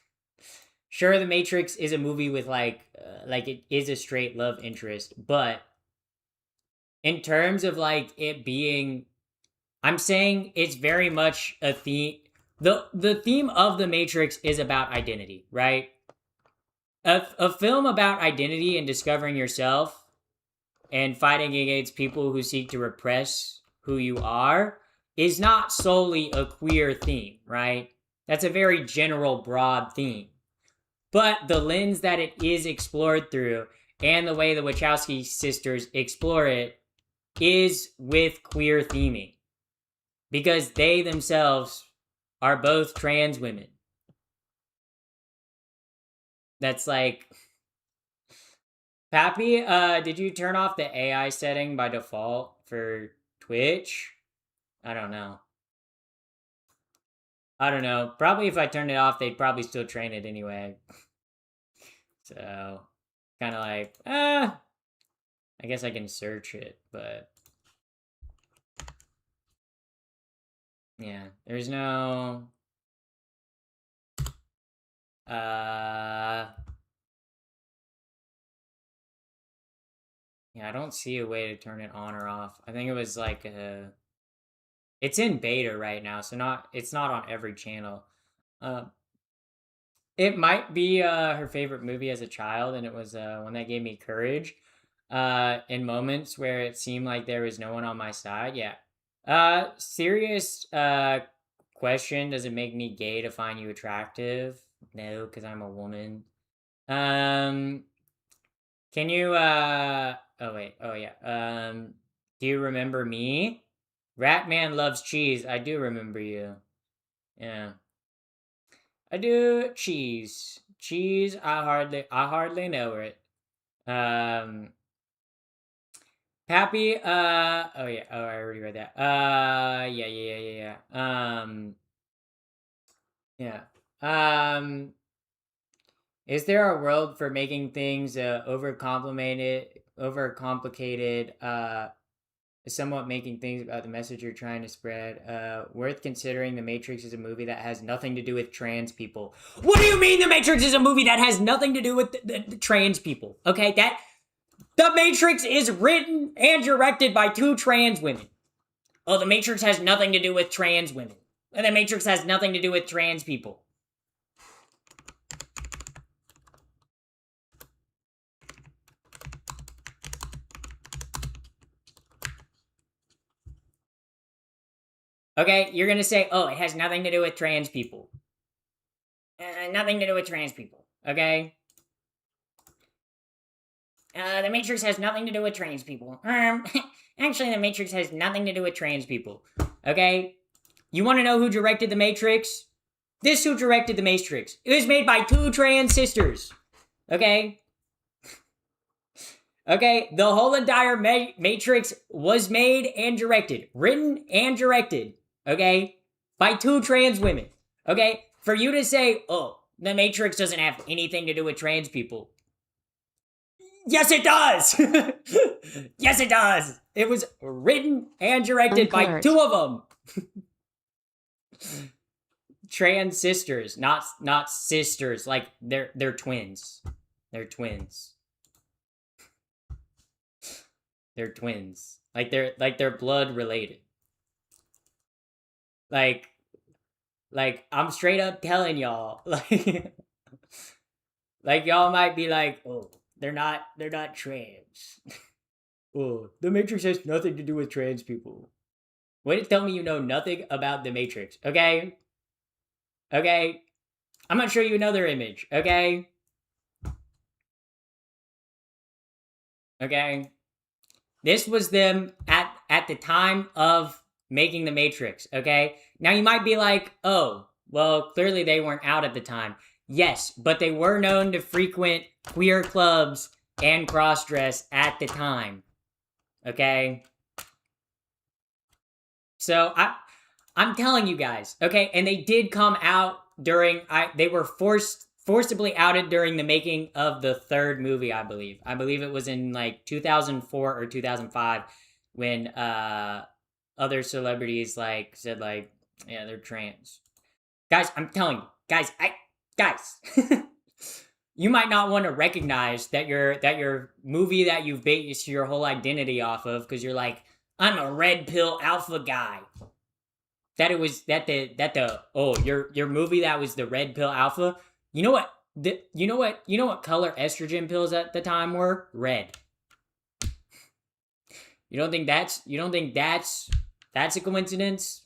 sure The Matrix is a movie with like it is a straight love interest, but in terms of like it being I'm saying it's very much a theme the theme of The Matrix is about identity, right? A film about identity and discovering yourself and fighting against people who seek to repress who you are is not solely a queer theme, right? That's a very general, broad theme. But the lens that it is explored through and the way the Wachowski sisters explore it is with queer theming. Because they themselves are both trans women. That's like... Pappy, did you turn off the AI setting by default for Twitch? I don't know. Probably if I turned it off, they'd probably still train it anyway. So, kind of like, I guess I can search it, but... Yeah, there's no... Yeah, I don't see a way to turn it on or off. I think it was like it's in beta right now, so it's not on every channel. It might be her favorite movie as a child, and it was one that gave me courage in moments where it seemed like there was no one on my side. Yeah. Serious question, does it make me gay to find you attractive? No, because I'm a woman. Can you oh wait, oh yeah. Do you remember me? Ratman loves cheese. I do remember you. Yeah. I do cheese. Cheese, I hardly know it. Happy, oh yeah, oh I already read that. Yeah. Yeah. Is there a world for making things overcomplicated, somewhat making things about the message you're trying to spread? Worth considering. The Matrix is a movie that has nothing to do with trans people. What do you mean The Matrix is a movie that has nothing to do with the trans people? Okay, The Matrix is written and directed by 2 trans women. Oh, The Matrix has nothing to do with trans women. The Matrix has nothing to do with trans people. Okay, you're gonna say, oh, it has nothing to do with trans people. Nothing to do with trans people, okay? The Matrix has nothing to do with trans people. Actually, The Matrix has nothing to do with trans people, okay? You wanna know who directed The Matrix? This who directed The Matrix. It was made by 2 trans sisters, okay? Okay, the whole entire Matrix was made and directed, written and directed, okay, by 2 trans women, okay? For you to say, oh, The Matrix doesn't have anything to do with trans people. Yes, it does. Yes, it does. It was written and directed by Uncorrect. 2 of them. Trans sisters, not sisters. Like they're twins. They're twins. They're twins. Like they're blood related. Like I'm straight up telling y'all. Like y'all might be like, oh, they're not trans. Oh, the Matrix has nothing to do with trans people. Way to tell me you know nothing about the Matrix, okay? Okay? I'm gonna show you another image, okay? Okay? This was them at the time of making the Matrix, okay? Now you might be like, oh, well, clearly they weren't out at the time. Yes, but they were known to frequent queer clubs and cross-dress at the time. Okay? So I'm telling you guys, okay? And they did come out during they were forcibly outed during the making of the 3rd movie, I believe. I believe it was in like 2004 or 2005 when other celebrities like said like, yeah, they're trans. Guys, I'm telling you. Guys, you might not want to recognize that your movie that you've based your whole identity off of because you're like, I'm a red pill alpha guy. That it was that the oh your movie that was the red pill alpha. You know what? You know what color estrogen pills at the time were? Red. You don't think that's a coincidence?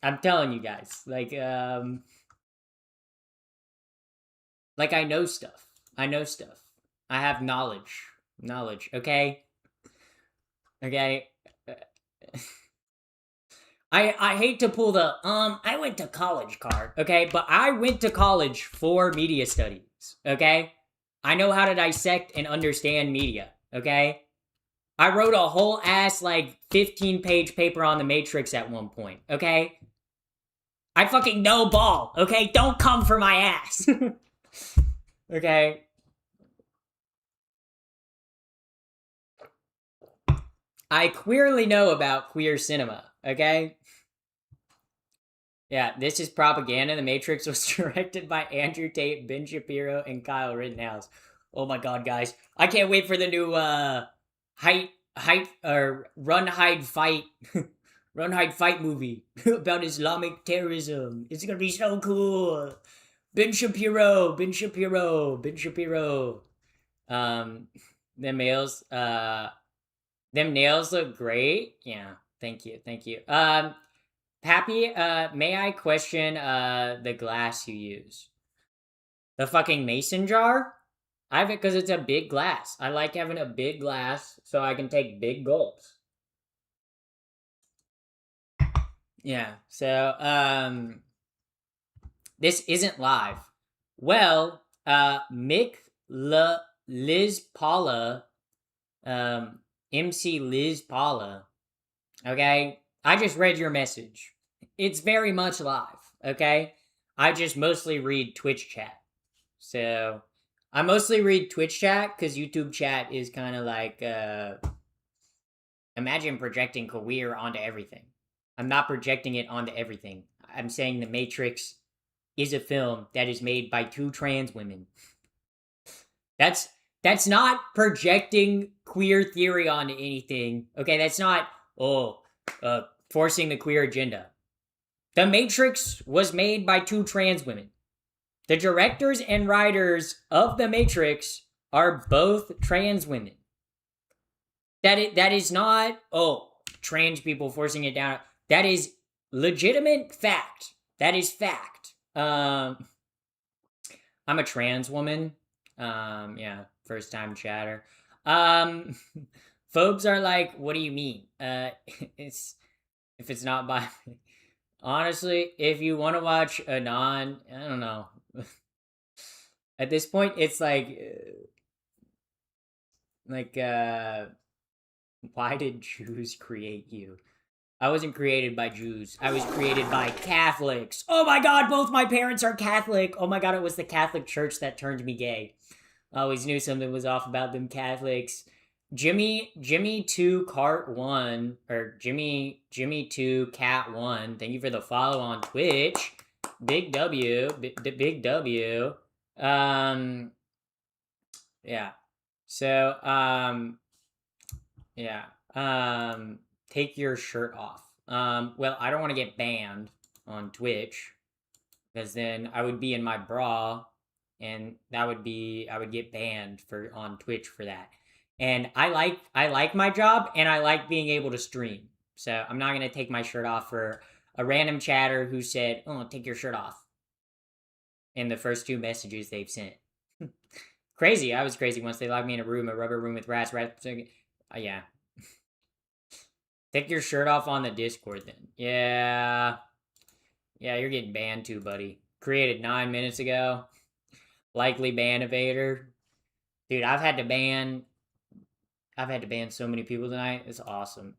I'm telling you guys, like I know stuff. I know stuff. I have knowledge. Okay? Okay? I hate to pull the I went to college card, okay? But I went to college for media studies, okay? I know how to dissect and understand media, okay? I wrote a whole ass like 15-page paper on the Matrix at one point, okay? I fucking know ball, okay? Don't come for my ass. Okay? I queerly know about queer cinema, okay? Yeah, this is propaganda. The Matrix was directed by Andrew Tate, Ben Shapiro, and Kyle Rittenhouse. Oh my god, guys. I can't wait for the new Run Hide Fight Run Hide Fight movie about Islamic terrorism. It's gonna be so cool. Ben Shapiro. Them males them nails look great. Yeah, thank you. Pappy, may I question the glass you use? The fucking mason jar? I have it because it's a big glass. I like having a big glass so I can take big gulps. Yeah, so, this isn't live. Well, Liz Paula, MC Liz Paula, okay? I just read your message. It's very much live, okay? I just mostly read Twitch chat. So, I mostly read Twitch chat because YouTube chat is kind of like, imagine projecting queer onto everything. I'm not projecting it onto everything. I'm saying The Matrix is a film that is made by 2 trans women. That's not projecting queer theory onto anything. Okay, that's not forcing the queer agenda. The Matrix was made by 2 trans women. The directors and writers of The Matrix are both trans women. That is not trans people forcing it down. That is legitimate fact. That is fact. I'm a trans woman. Yeah, first time chatter. Phobes are like, what do you mean? If it's not by honestly, if you want to watch a I don't know. At this point, it's like why did Jews create you? I wasn't created by Jews. I was created by Catholics. Oh my god, both my parents are Catholic. Oh my god, it was the Catholic Church that turned me gay. I always knew something was off about them Catholics. Jimmy 2 Cart 1 or Jimmy 2 Cat 1. Thank you for the follow on Twitch. Big W, big W. Yeah. So, yeah. Take your shirt off. Well, I don't want to get banned on Twitch because then I would be in my bra and I would get banned on Twitch for that. And I like my job and I like being able to stream. So I'm not gonna take my shirt off for a random chatter who said, "Oh, take your shirt off." In the first 2 messages they've sent. Crazy. I was crazy once they locked me in a rubber room with rats. Yeah. Take your shirt off on the Discord then. Yeah. Yeah, you're getting banned too, buddy. Created 9 minutes ago. Likely ban evader. Dude, I've had to ban so many people tonight. It's awesome.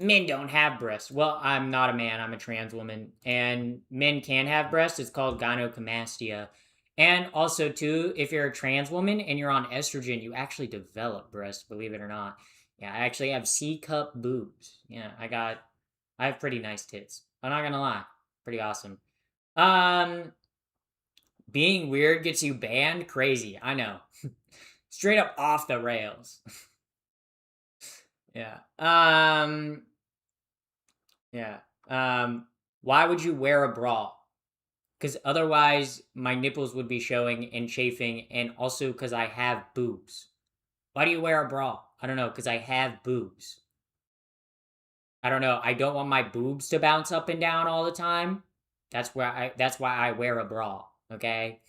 Men don't have breasts. Well, I'm not a man. I'm a trans woman. And men can have breasts. It's called gynecomastia. And also, too, if you're a trans woman and you're on estrogen, you actually develop breasts, believe it or not. Yeah, I actually have C-cup boobs. Yeah, I have pretty nice tits. I'm not gonna lie. Pretty awesome. Being weird gets you banned? Crazy. I know. Straight up off the rails. Yeah. Yeah. Why would you wear a bra? Because otherwise my nipples would be showing and chafing, and also because I have boobs. Why do you wear a bra? I don't know, because I have boobs. I don't know. I don't want my boobs to bounce up and down all the time. That's why I wear a bra, okay?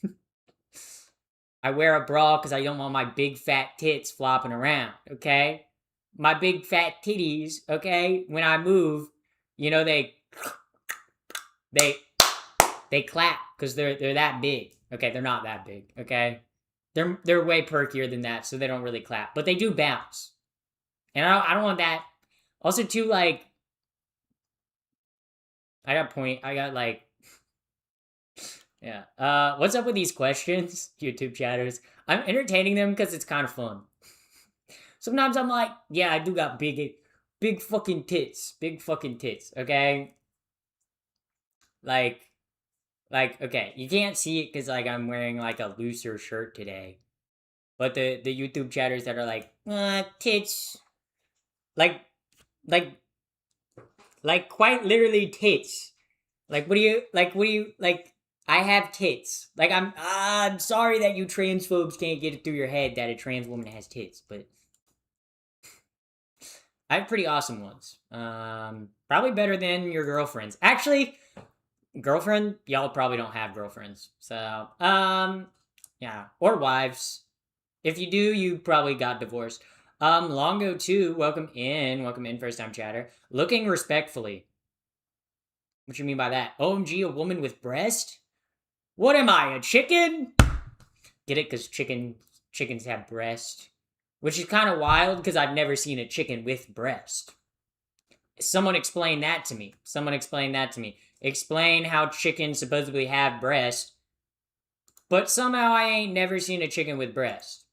I wear a bra because I don't want my big fat tits flopping around, okay? My big fat titties, okay? When I move, you know, they clap because they're that big. Okay, they're not that big, okay? They're way perkier than that, so they don't really clap, but they do bounce. And I don't want that. Also, too, like, I got like, yeah. What's up with these questions, YouTube chatters? I'm entertaining them because it's kind of fun. Sometimes I'm like, yeah, I do got big fucking tits. Big fucking tits, okay? Like, okay, you can't see it because, like, I'm wearing, like, a looser shirt today. But the YouTube chatters that are like, tits. Like, quite literally tits. Like, what do you, I have tits. Like, I'm sorry that you transphobes can't get it through your head that a trans woman has tits, but I have pretty awesome ones. Probably better than your girlfriend's. Actually, girlfriend, y'all probably don't have girlfriends. So, yeah. Or wives. If you do, you probably got divorced. Longo 2, welcome in, first time chatter. Looking respectfully. What you mean by that? OMG, a woman with breast? What am I, a chicken? Get it? Because chickens have breast. Which is kind of wild, because I've never seen a chicken with breast. Someone explain that to me. Explain how chickens supposedly have breast, but somehow I ain't never seen a chicken with breast.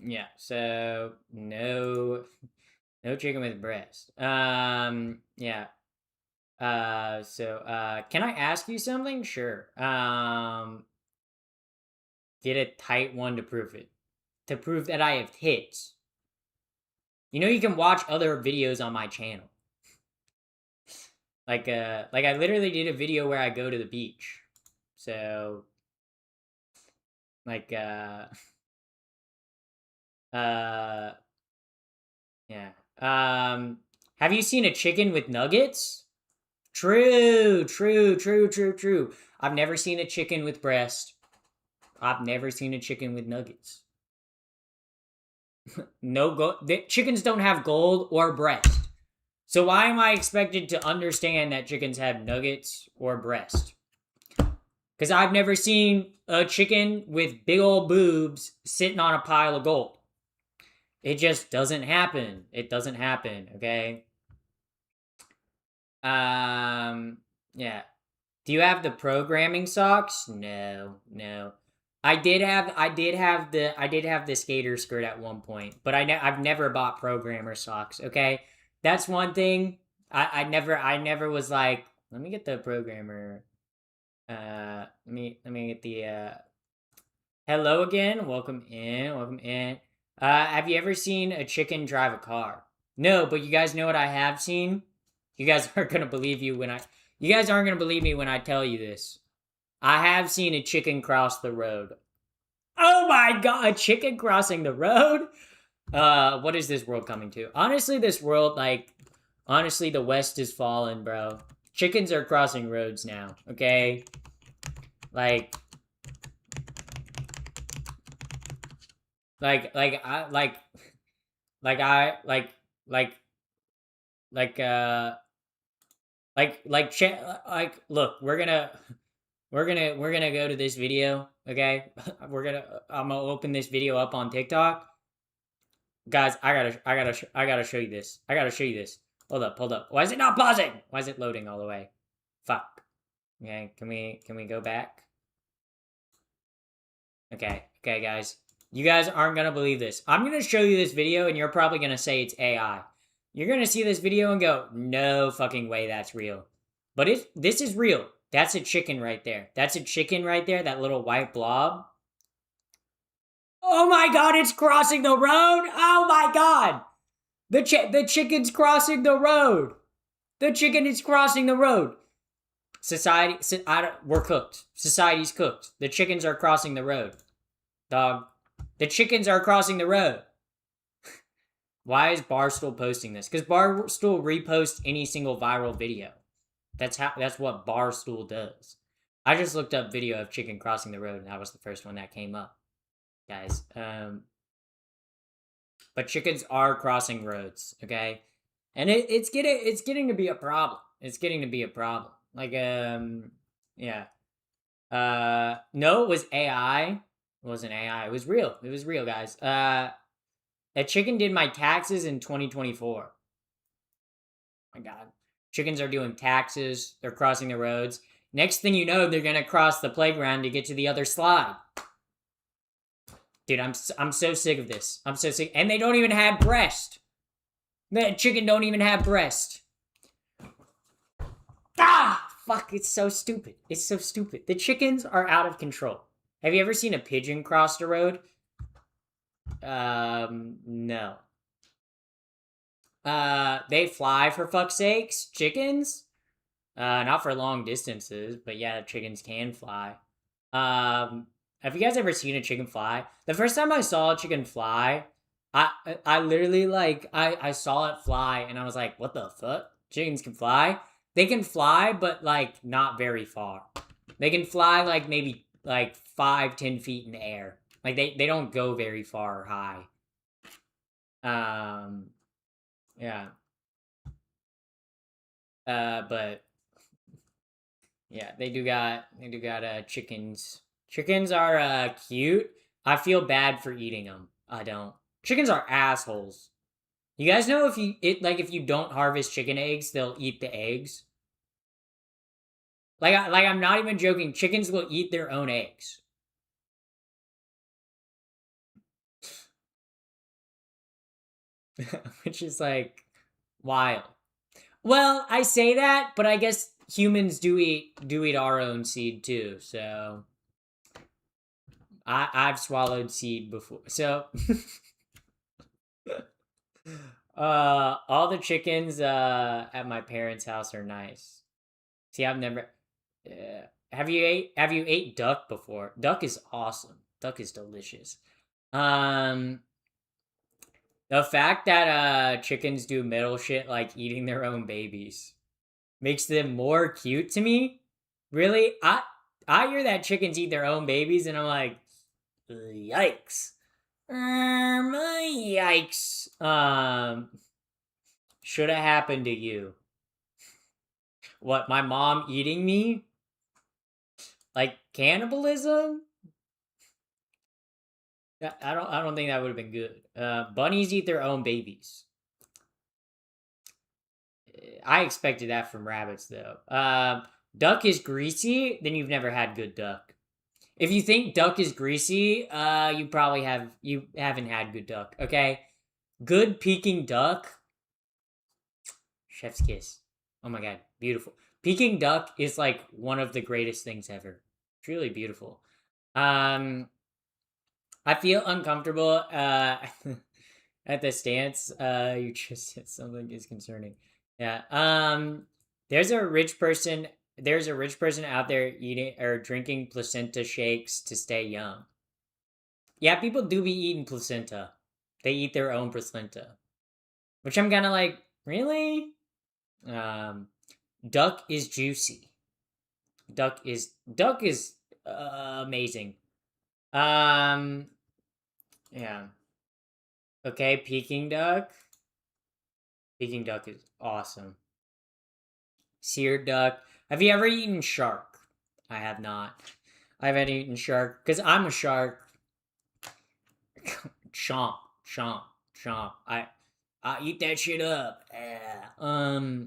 Yeah, so no chicken with breast. Yeah. So, can I ask you something? Sure. Get a tight one to prove it. To prove that I have tits. You know you can watch other videos on my channel. Like I literally did a video where I go to the beach. So, yeah. Have you seen a chicken with nuggets? True. I've never seen a chicken with breast. I've never seen a chicken with nuggets. Chickens don't have gold or breast. So why am I expected to understand that chickens have nuggets or breast? Because I've never seen a chicken with big old boobs sitting on a pile of gold. It just doesn't happen. It doesn't happen, okay? Yeah. Do you have the programming socks? No, no. I did have the skater skirt at one point, but I've never bought programmer socks, okay? That's one thing. I never was like, let me get the programmer. Let me get the hello again. Welcome in. Welcome in. Have you ever seen a chicken drive a car? No, but you guys know what I have seen? You guys aren't gonna believe you guys aren't gonna believe me when I tell you this. I have seen a chicken cross the road. Oh my god, a chicken crossing the road? What is this world coming to? Honestly, this world, honestly, the West is fallen, bro. Chickens are crossing roads now, okay? Like, like, like, I, like, like, I, like, look, we're gonna go to this video, okay? I'm gonna open this video up on TikTok. Guys, I gotta show you this. I gotta show you this. Hold up. Why is it not pausing? Why is it loading all the way? Fuck. Okay, can we go back? Okay, guys. You guys aren't gonna believe this. I'm gonna show you this video and you're probably gonna say it's AI. You're gonna see this video and go, no fucking way that's real. But this is real. That's a chicken right there. That's a chicken right there, that little white blob. Oh my god, it's crossing the road! Oh my god! The chicken's crossing the road! The chicken is crossing the road! We're cooked. Society's cooked. The chickens are crossing the road. Dog. The chickens are crossing the road. Why is Barstool posting this? Because Barstool reposts any single viral video. That's what Barstool does. I just looked up video of chicken crossing the road, and that was the first one that came up, guys. But chickens are crossing roads, okay, and it's getting to be a problem. It's getting to be a problem. Like, yeah. No, it was AI. It wasn't AI. It was real. It was real, guys. A chicken did my taxes in 2024. Oh my god. Chickens are doing taxes. They're crossing the roads. Next thing you know, they're gonna cross the playground to get to the other slide. Dude, I'm so sick of this. I'm so sick. And they don't even have breast. That chicken don't even have breast. Ah! Fuck, it's so stupid. It's so stupid. The chickens are out of control. Have you ever seen a pigeon cross the road? No. They fly, for fuck's sakes. Chickens? Not for long distances, but yeah, chickens can fly. Have you guys ever seen a chicken fly? The first time I saw a chicken fly, I literally, I saw it fly, and I was like, what the fuck? Chickens can fly? They can fly, but, not very far. They can fly, maybe, 5-10 feet in the air. Like, they don't go very far or high. Yeah. But yeah, they do got chickens. Chickens are cute. I feel bad for eating them. I don't. Chickens are assholes. You guys know if you don't harvest chicken eggs, they'll eat the eggs. I'm not even joking. Chickens will eat their own eggs. Which is wild. Well, I say that, but I guess humans do eat our own seed too. So I've swallowed seed before. So all the chickens at my parents' house are nice. See, I've never. Have you ate duck before? Duck is awesome. Duck is delicious. The fact that chickens do middle shit like eating their own babies makes them more cute to me. Really? I hear that chickens eat their own babies and I'm like, yikes. Yikes. Should have happened to you. What, my mom eating me? Like cannibalism? I don't think that would have been good. Bunnies eat their own babies. I expected that from rabbits though. Duck is greasy, then you've never had good duck. If you think duck is greasy, you haven't had good duck. Okay, good Peking duck, chef's kiss. Oh my god, beautiful. Peking duck is like one of the greatest things ever. Truly beautiful. Um, I feel uncomfortable at the stance. You just said something is concerning. Yeah. There's a rich person. There's a rich person out there eating or drinking placenta shakes to stay young. Yeah, people do be eating placenta. They eat their own placenta, which I'm kind of like, really? Um, duck is juicy. Duck is amazing. Um, yeah. Okay, Peking duck. Peking duck is awesome. Seared duck. Have you ever eaten shark? I have not. I haven't eaten shark because I'm a shark. Chomp, chomp, chomp. I eat that shit up. I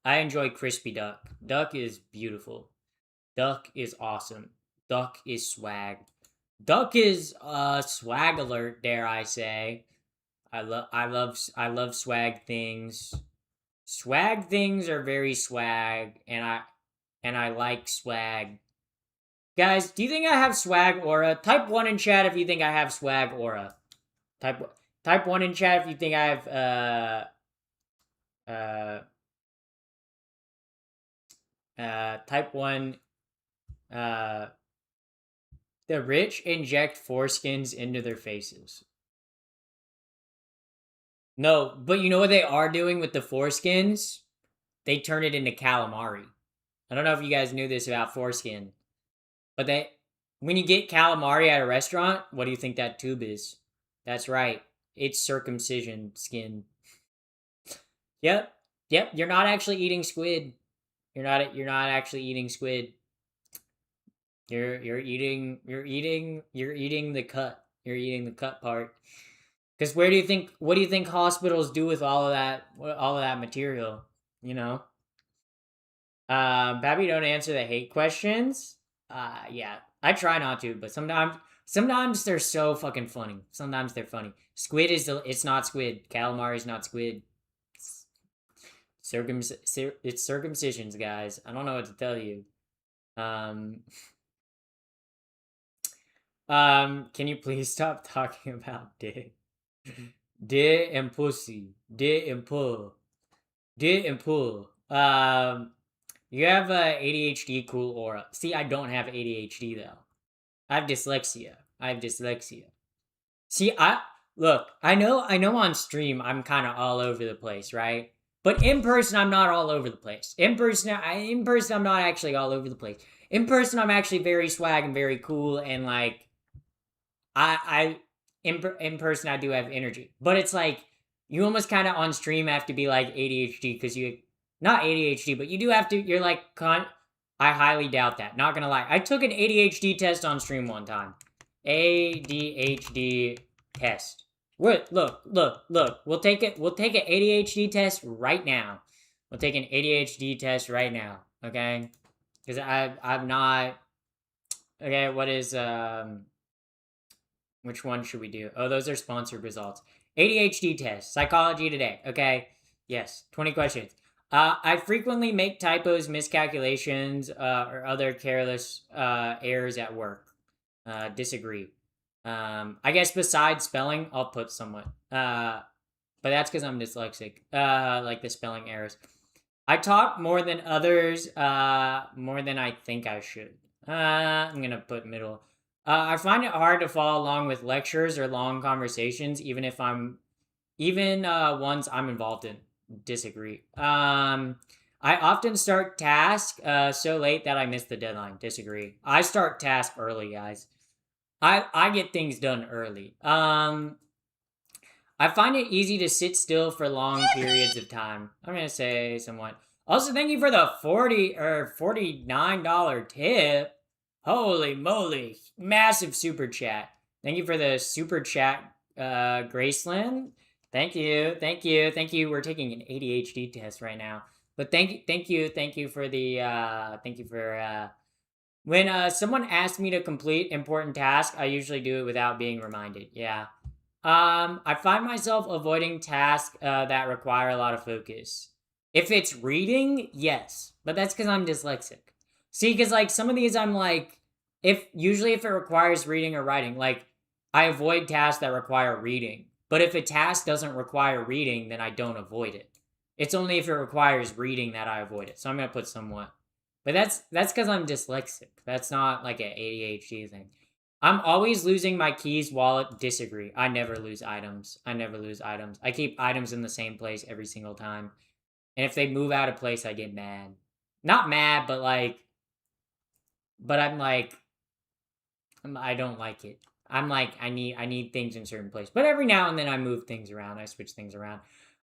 enjoy crispy duck. Duck is beautiful. Duck is awesome. Duck is swag. Duck is swag alert, dare I say. I love swag things. Swag things are very swag, and I like swag. Guys, do you think I have swag aura? Type 1 in chat if you think I have swag aura. Type type 1 in chat if you think I have uh type 1 uh the rich inject foreskins into their faces. No, but you know what they are doing with the foreskins? They turn it into calamari. I don't know if you guys knew this about foreskin, but when you get calamari at a restaurant, what do you think that tube is? That's right. It's circumcision skin. Yep. Yep, you're not actually eating squid. You're not actually eating squid. You're eating the cut. You're eating the cut part. Cuz what do you think hospitals do with all of that material, you know? Babby, don't answer the hate questions. Yeah, I try not to, but sometimes they're so fucking funny. Sometimes they're funny. It's not squid. Calamari is not squid. It's, it's circumcisions, guys. I don't know what to tell you. Um, can you please stop talking about dick? Dick and pussy. Dick and pull. Dick and pull. You have ADHD cool aura. See, I don't have ADHD though. I have dyslexia. I have dyslexia. See, I know on stream I'm kind of all over the place, right? But in person I'm not all over the place. In person I'm not actually all over the place. In person I'm actually very swag and very cool and like I in person I do have energy. But it's like you almost kind of on stream have to be like ADHD because you not ADHD, but you do have to. You're like I highly doubt that. Not gonna lie, I took an ADHD test on stream one time. ADHD test. Look. We'll take it. We'll take an ADHD test right now. We'll take an ADHD test right now. Okay, because I'm not. Okay, what is which one should we do? Oh, those are sponsored results. ADHD test, Psychology Today. Okay, yes, 20 questions. I frequently make typos, miscalculations, or other careless errors at work. Disagree. I guess besides spelling, I'll put somewhat. But that's because I'm dyslexic. Like the spelling errors. I talk more than others, more than I think I should. I'm gonna put middle. I find it hard to follow along with lectures or long conversations, even ones I'm involved in. Disagree. I often start tasks so late that I miss the deadline. Disagree. I start tasks early, guys. I get things done early. I find it easy to sit still for long periods of time. I'm gonna say somewhat. Also, thank you for the $49 tip. Holy moly. Massive super chat. Thank you for the super chat, Graceland. Thank you. Thank you. Thank you. We're taking an ADHD test right now. But thank you for the thank you for when someone asks me to complete important tasks, I usually do it without being reminded. Yeah. I find myself avoiding tasks that require a lot of focus. If it's reading, yes, but that's because I'm dyslexic. See, because like some of these, I'm like, if it requires reading or writing, like I avoid tasks that require reading. But if a task doesn't require reading, then I don't avoid it. It's only if it requires reading that I avoid it. So I'm gonna put somewhat. But that's because I'm dyslexic. That's not like an ADHD thing. I'm always losing my keys, wallet. Disagree. I never lose items. I never lose items. I keep items in the same place every single time. And if they move out of place, I get mad. Not mad, but like, but I'm like, I don't like it. I'm like, I need things in a certain place. But every now and then I move things around. I switch things around.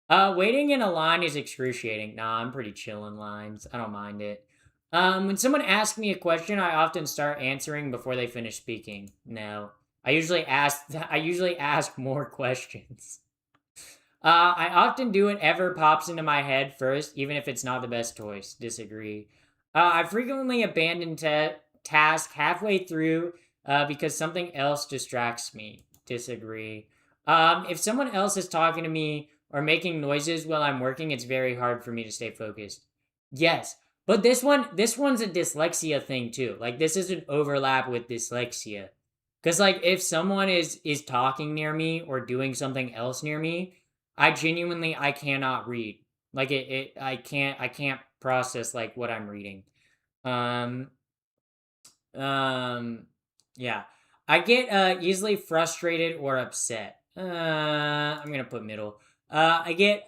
Waiting in a line is excruciating. Nah, I'm pretty chill in lines. I don't mind it. When someone asks me a question, I often start answering before they finish speaking. No, I usually ask more questions. I often do whatever pops into my head first, even if it's not the best choice. Disagree. I frequently abandon task halfway through because something else distracts me. Disagree. If someone else is talking to me or making noises while I'm working, it's very hard for me to stay focused. Yes, but this one's a dyslexia thing too. Like this is an overlap with dyslexia. Cuz like if someone is talking near me or doing something else near me, I cannot read. Like I can't process like what I'm reading. Um yeah. I get easily frustrated or upset. I'm going to put middle. I get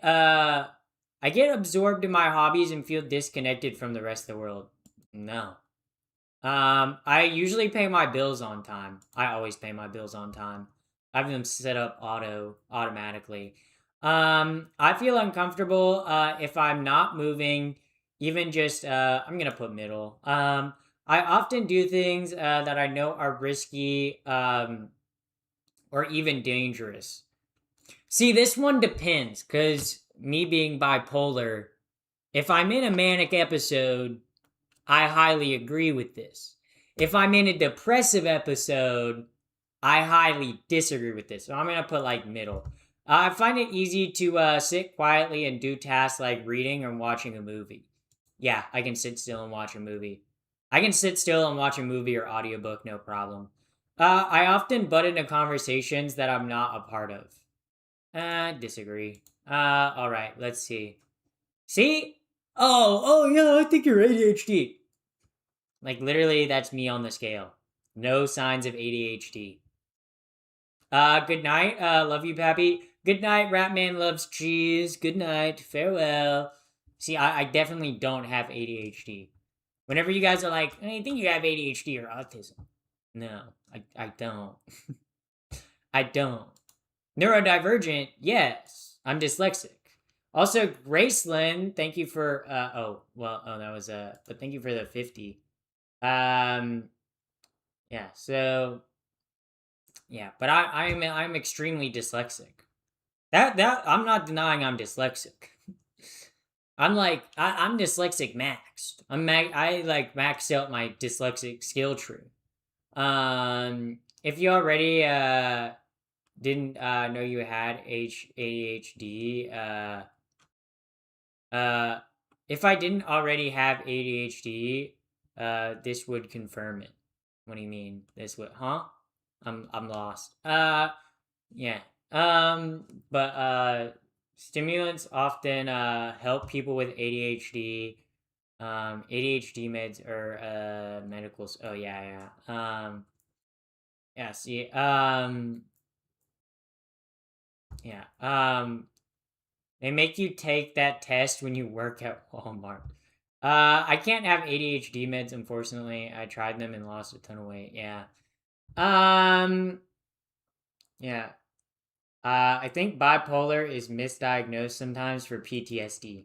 absorbed in my hobbies and feel disconnected from the rest of the world. No. I usually pay my bills on time. I always pay my bills on time. I have them set up automatically. I feel uncomfortable if I'm not moving, even just I'm gonna put middle. I often do things that I know are risky or even dangerous. See, this one depends, because me being bipolar, if I'm in a manic episode, I highly agree with this. If I'm in a depressive episode, I highly disagree with this. So I'm going to put like middle. I find it easy to sit quietly and do tasks like reading or watching a movie. Yeah, I can sit still and watch a movie. I can sit still and watch a movie or audiobook, no problem. I often butt into conversations that I'm not a part of. Disagree. All right, let's see. See? Oh, yeah, I think you're ADHD. Like, literally, that's me on the scale. No signs of ADHD. Good night. Love you, Pappy. Good night, Ratman loves cheese. Good night. Farewell. See, I definitely don't have ADHD. Whenever you guys are like, I think you have ADHD or autism. No, I don't. I don't. Neurodivergent, yes. I'm dyslexic. Also, Graceland, thank you for that was but thank you for the 50. Yeah, so yeah, but I'm extremely dyslexic. That I'm not denying I'm dyslexic. I'm dyslexic maxed. I like maxed out my dyslexic skill tree. If you already didn't know you had ADHD, if I didn't already have ADHD, this would confirm it. What do you mean? This would, huh? I'm lost. Yeah. But stimulants often help people with ADHD. ADHD meds or medicals. Oh yeah, yeah. Yeah. See. Yeah. They make you take that test when you work at Walmart. I can't have ADHD meds, unfortunately. I tried them and lost a ton of weight. Yeah. Yeah. I think bipolar is misdiagnosed sometimes for PTSD.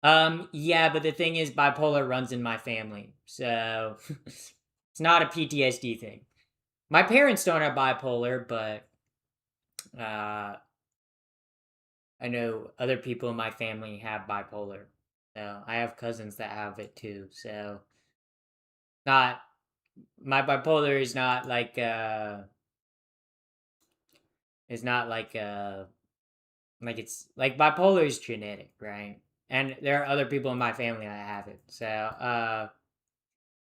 Yeah, but the thing is, bipolar runs in my family, so it's It's not a PTSD thing. My parents don't have bipolar, but I know other people in my family have bipolar. So I have cousins that have it too. So not my bipolar is not like it's like bipolar is genetic, right? And there are other people in my family that have it. So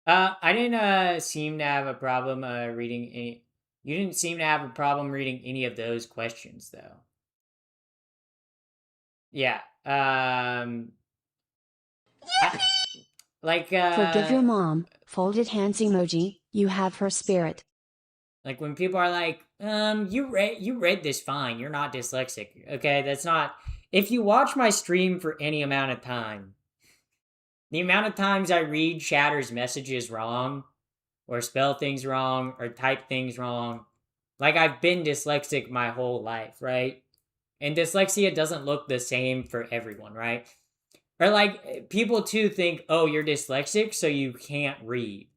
I didn't seem to have a problem reading any. You didn't seem to have a problem reading any of those questions though. Yeah. I, like Forgive your mom, folded hands emoji, you have her spirit. like when people are like, you read this fine. You're not dyslexic. Okay, that's not. If you watch my stream for any amount of time, the amount of times I read Shatter's messages wrong, or spell things wrong, or type things wrong, like I've been dyslexic my whole life, right? And dyslexia doesn't look the same for everyone, right? Or like people too think, oh, you're dyslexic, so you can't read.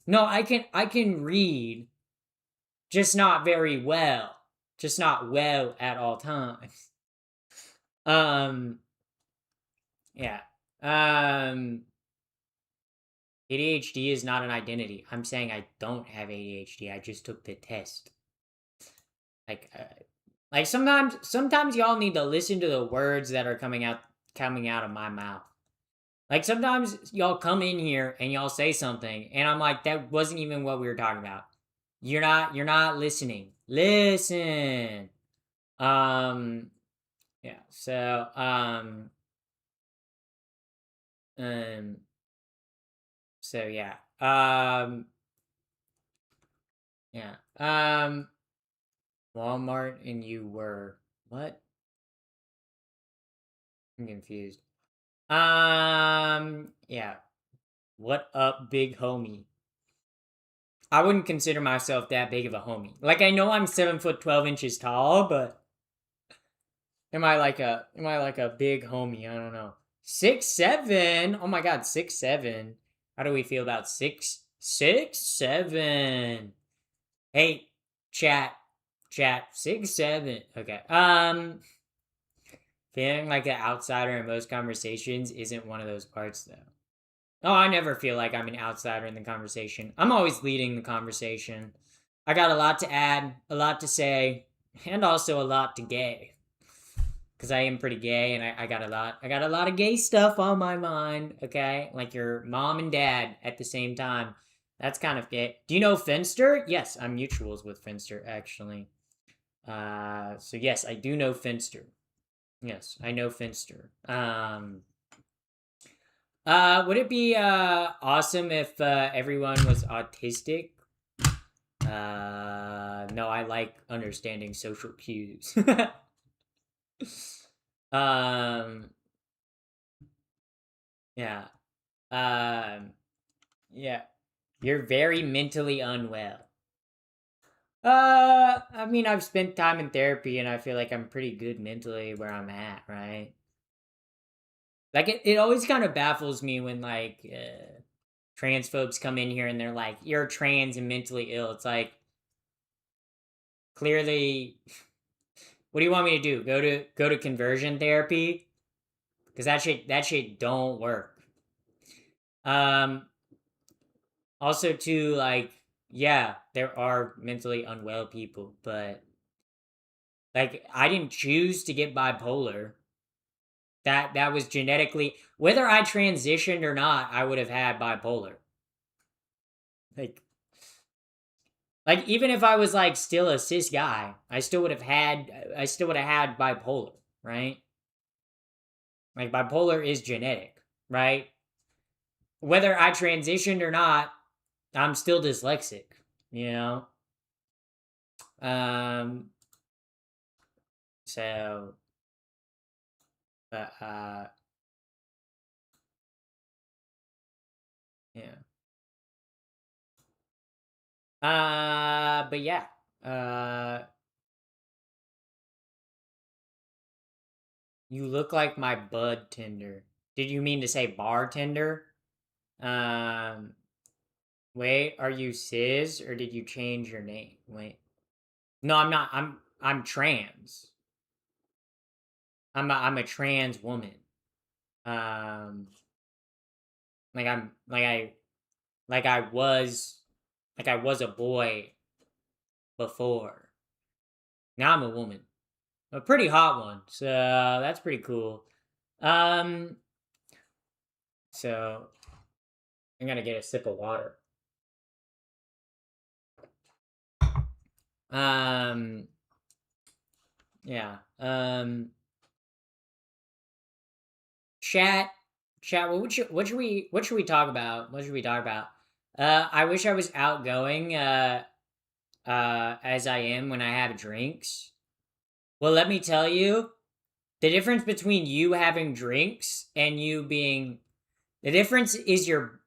No, I can read, just not very well. Just not well at all times. Um yeah. Um ADHD is not an identity. I'm saying I don't have ADHD. I just took the test. Like like sometimes y'all need to listen to the words that are coming out of my mouth. Like sometimes y'all come in here and y'all say something and I'm like that wasn't even what we were talking about. You're not listening. Listen. Um yeah. Um so yeah. Yeah. Walmart and you were what? I'm confused. Yeah. What up, big homie? I wouldn't consider myself that big of a homie. Like I know I'm 7 foot 12 inches tall, but am I like a big homie? I don't know. 6'7"? Oh my god, 6'7". How do we feel about 6'7"? Hey, chat. Chat. 6'7". Okay. Feeling like an outsider in most conversations isn't one of those parts though. Oh, I never feel like I'm an outsider in the conversation. I'm always leading the conversation. I got a lot to add, a lot to say, and also a lot to gay. Cause I am pretty gay, and I got a lot of gay stuff on my mind. Okay, like your mom and dad at the same time. That's kind of gay. Do you know Finster? Yes, I'm mutuals with Finster actually. So yes, I do know Finster. Yes, I know Finster. Would it be awesome if everyone was autistic? No, I like understanding social cues. um, yeah. Um, yeah. You're very mentally unwell. I mean, I've spent time in therapy and I feel like I'm pretty good mentally where I'm at, right? Like, it always kind of baffles me when, like, transphobes come in here and they're like, you're trans and mentally ill. It's like, clearly, what do you want me to do? Go to conversion therapy? Because that shit don't work. Um, Also, too, like, yeah, there are mentally unwell people, but like, I didn't choose to get bipolar. That was genetically, whether I transitioned or not, I would have had bipolar. Like, like even if I was like still a cis guy, I still would have had bipolar, right? Like bipolar is genetic, right? Whether I transitioned or not, I'm still dyslexic, you know? Um so uh yeah. But yeah. Uh you look like my bud tender. Did you mean to say bartender? Um Wait, are you cis or did you change your name? Wait. No, I'm not. I'm trans. I'm a trans woman. Um like I'm like I was like I was a boy before. Now I'm a woman. A pretty hot one. So that's pretty cool. Um so I'm gonna get a sip of water. Um yeah. Chat, chat. What should we talk about? What should we talk about? I wish I was outgoing. As I am when I have drinks. Well, let me tell you, the difference between you having drinks and you being the difference is your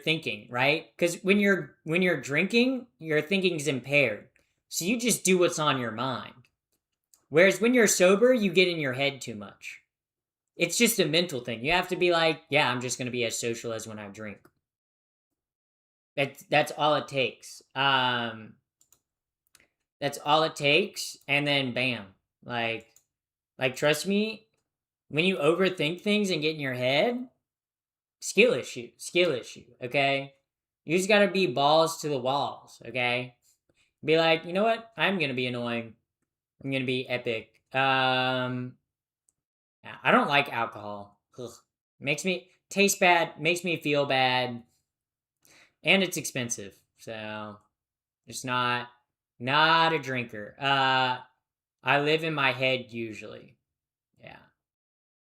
thinking, right? Because when you're drinking, your thinking is impaired, so you just do what's on your mind. Whereas when you're sober, you get in your head too much. It's just a mental thing. You have to be like, yeah, I'm just gonna be as social as when I drink. That's all it takes. That's all it takes, and then bam, like trust me, when you overthink things and get in your head, skill issue. Okay, you just gotta be balls to the walls. Okay, be like, you know what? I'm gonna be annoying. I'm gonna be epic. Yeah, I don't like alcohol. Ugh. Makes me taste bad. Makes me feel bad, and it's expensive. So just not a drinker. I live in my head usually. Yeah,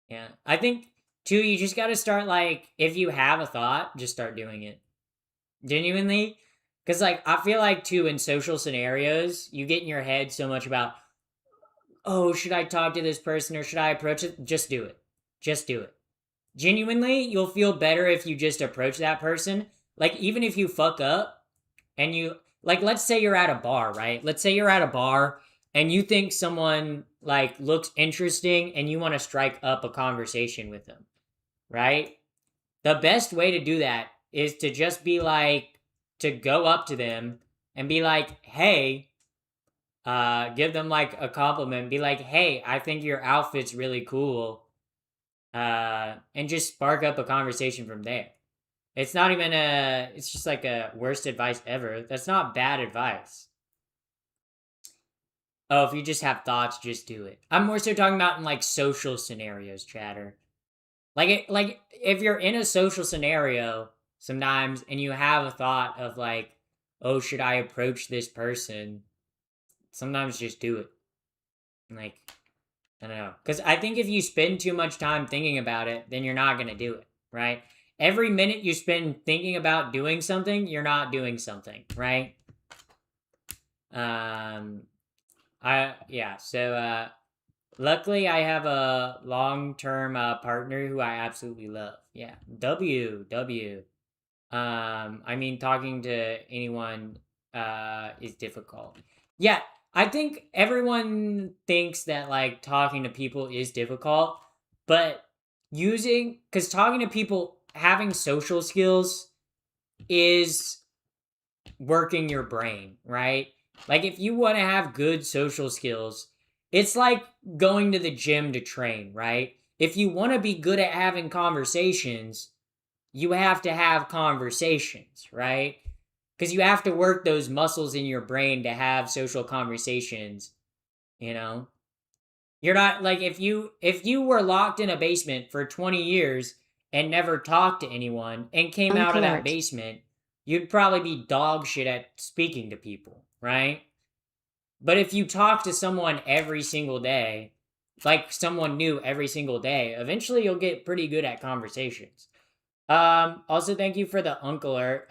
yeah. I think too. You just got to start like if you have a thought, just start doing it genuinely. Because like I feel like too in social scenarios, you get in your head so much about oh should I talk to this person or should I approach it? Just do it. Just do it. Genuinely, you'll feel better if you just approach that person. Like even if you fuck up and you like let's say you're at a bar, right? Let's say you're at a bar and you think someone like looks interesting and you want to strike up a conversation with them, right? The best way to do that is to just be like to go up to them and be like, "Hey, give them like a compliment. Be like, "Hey, I think your outfit's really cool." And just spark up a conversation from there. It's not even it's just like a worst advice ever. That's not bad advice. Oh, if you just have thoughts, just do it. I'm more so talking about in like social scenarios, chatter. Like if you're in a social scenario sometimes and you have a thought of like, oh, should I approach this person? Sometimes just do it. Like, I don't know. Because I think if you spend too much time thinking about it, then you're not going to do it, right? Every minute you spend thinking about doing something, you're not doing something, right? So luckily I have a long-term partner who I absolutely love. Yeah. W. I mean talking to anyone is difficult. Yeah, I think everyone thinks that like talking to people is difficult, but using cuz talking to people having social skills is working your brain, right? Like if you want to have good social skills, it's like going to the gym to train, right? If you want to be good at having conversations, you have to have conversations, right? Because you have to work those muscles in your brain to have social conversations, you know? You're not like if you were locked in a basement for 20 years and never talked to anyone and came out of that Uncorrect. basement, you'd probably be dog shit at speaking to people, right? But if you talk to someone every single day, like someone new every single day, eventually you'll get pretty good at conversations. Also thank you for the uncle art,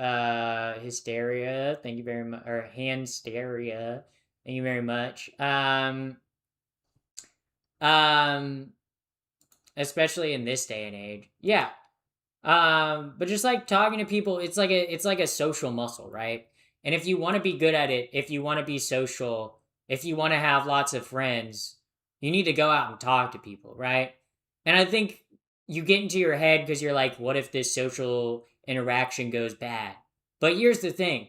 hysteria. Thank you very much, or handsteria. Thank you very much. Um, especially in this day and age. Yeah. But just like talking to people, it's like a social muscle, right? And if you want to be good at it, if you want to be social, if you want to have lots of friends, you need to go out and talk to people, right? And I think you get into your head because you're like, what if this social interaction goes bad? But here's the thing.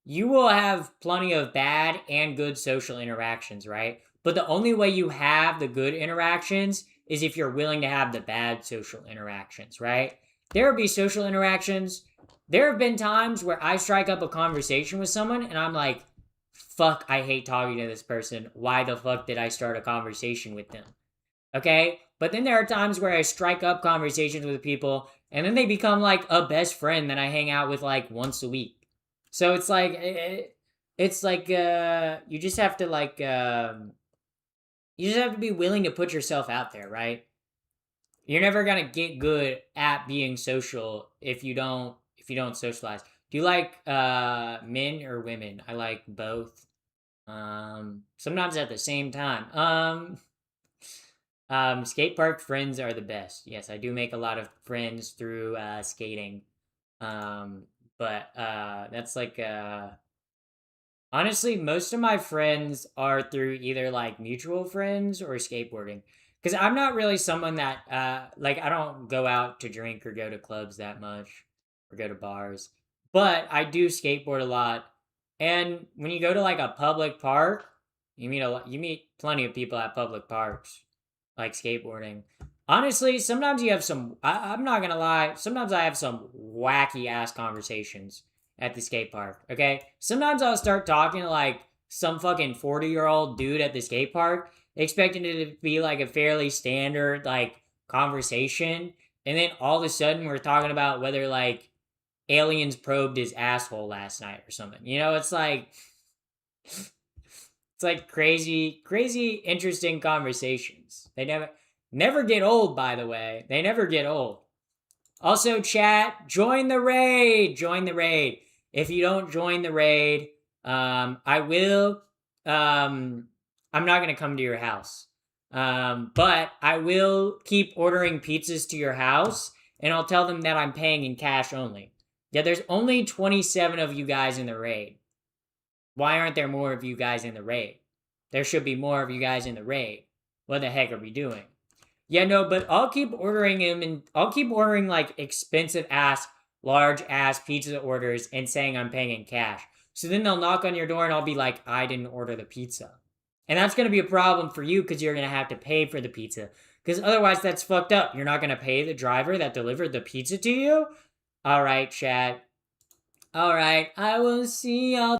You will have plenty of bad and good social interactions, right? But the only way you have the good interactions is if you're willing to have the bad social interactions, right? There will be social interactions. There have been times where I strike up a conversation with someone and I'm like, fuck, I hate talking to this person. Why the fuck did I start a conversation with them? Okay? But then there are times where I strike up conversations with people and then they become like a best friend that I hang out with like once a week. So it's like it's like you just have to like you just have to be willing to put yourself out there, right? You're never going to get good at being social if you don't socialize. Do you like men or women? I like both. Sometimes at the same time. Skate park friends are the best. Yes, I do make a lot of friends through skating. But that's like honestly, most of my friends are through either like mutual friends or skateboarding. Because I'm not really someone that like I don't go out to drink or go to clubs that much or go to bars. But I do skateboard a lot. And when you go to like a public park, you meet plenty of people at public parks like skateboarding. Honestly, sometimes you have some. I'm not gonna lie. Sometimes I have some wacky ass conversations at the skate park. Okay, sometimes I'll start talking to like some fucking 40-year-old dude at the skate park, expecting it to be like a fairly standard like conversation, and then all of a sudden we're talking about whether like aliens probed his asshole last night or something. It's like crazy, crazy, interesting conversations. They never get old, by the way. They never get old. Also, chat, join the raid. Join the raid. If you don't join the raid, I will. I'm not gonna come to your house. But I will keep ordering pizzas to your house, and I'll tell them that I'm paying in cash only. Yeah, there's only 27 of you guys in the raid. Why aren't there more of you guys in the raid? There should be more of you guys in the raid. What the heck are we doing? Yeah, no, but I'll keep ordering him and I'll keep ordering like expensive ass, large ass pizza orders and saying I'm paying in cash. So then they'll knock on your door and I'll be like, I didn't order the pizza. And that's going to be a problem for you because you're going to have to pay for the pizza. Because otherwise, that's fucked up. You're not going to pay the driver that delivered the pizza to you? All right, chat. All right, I will see y'all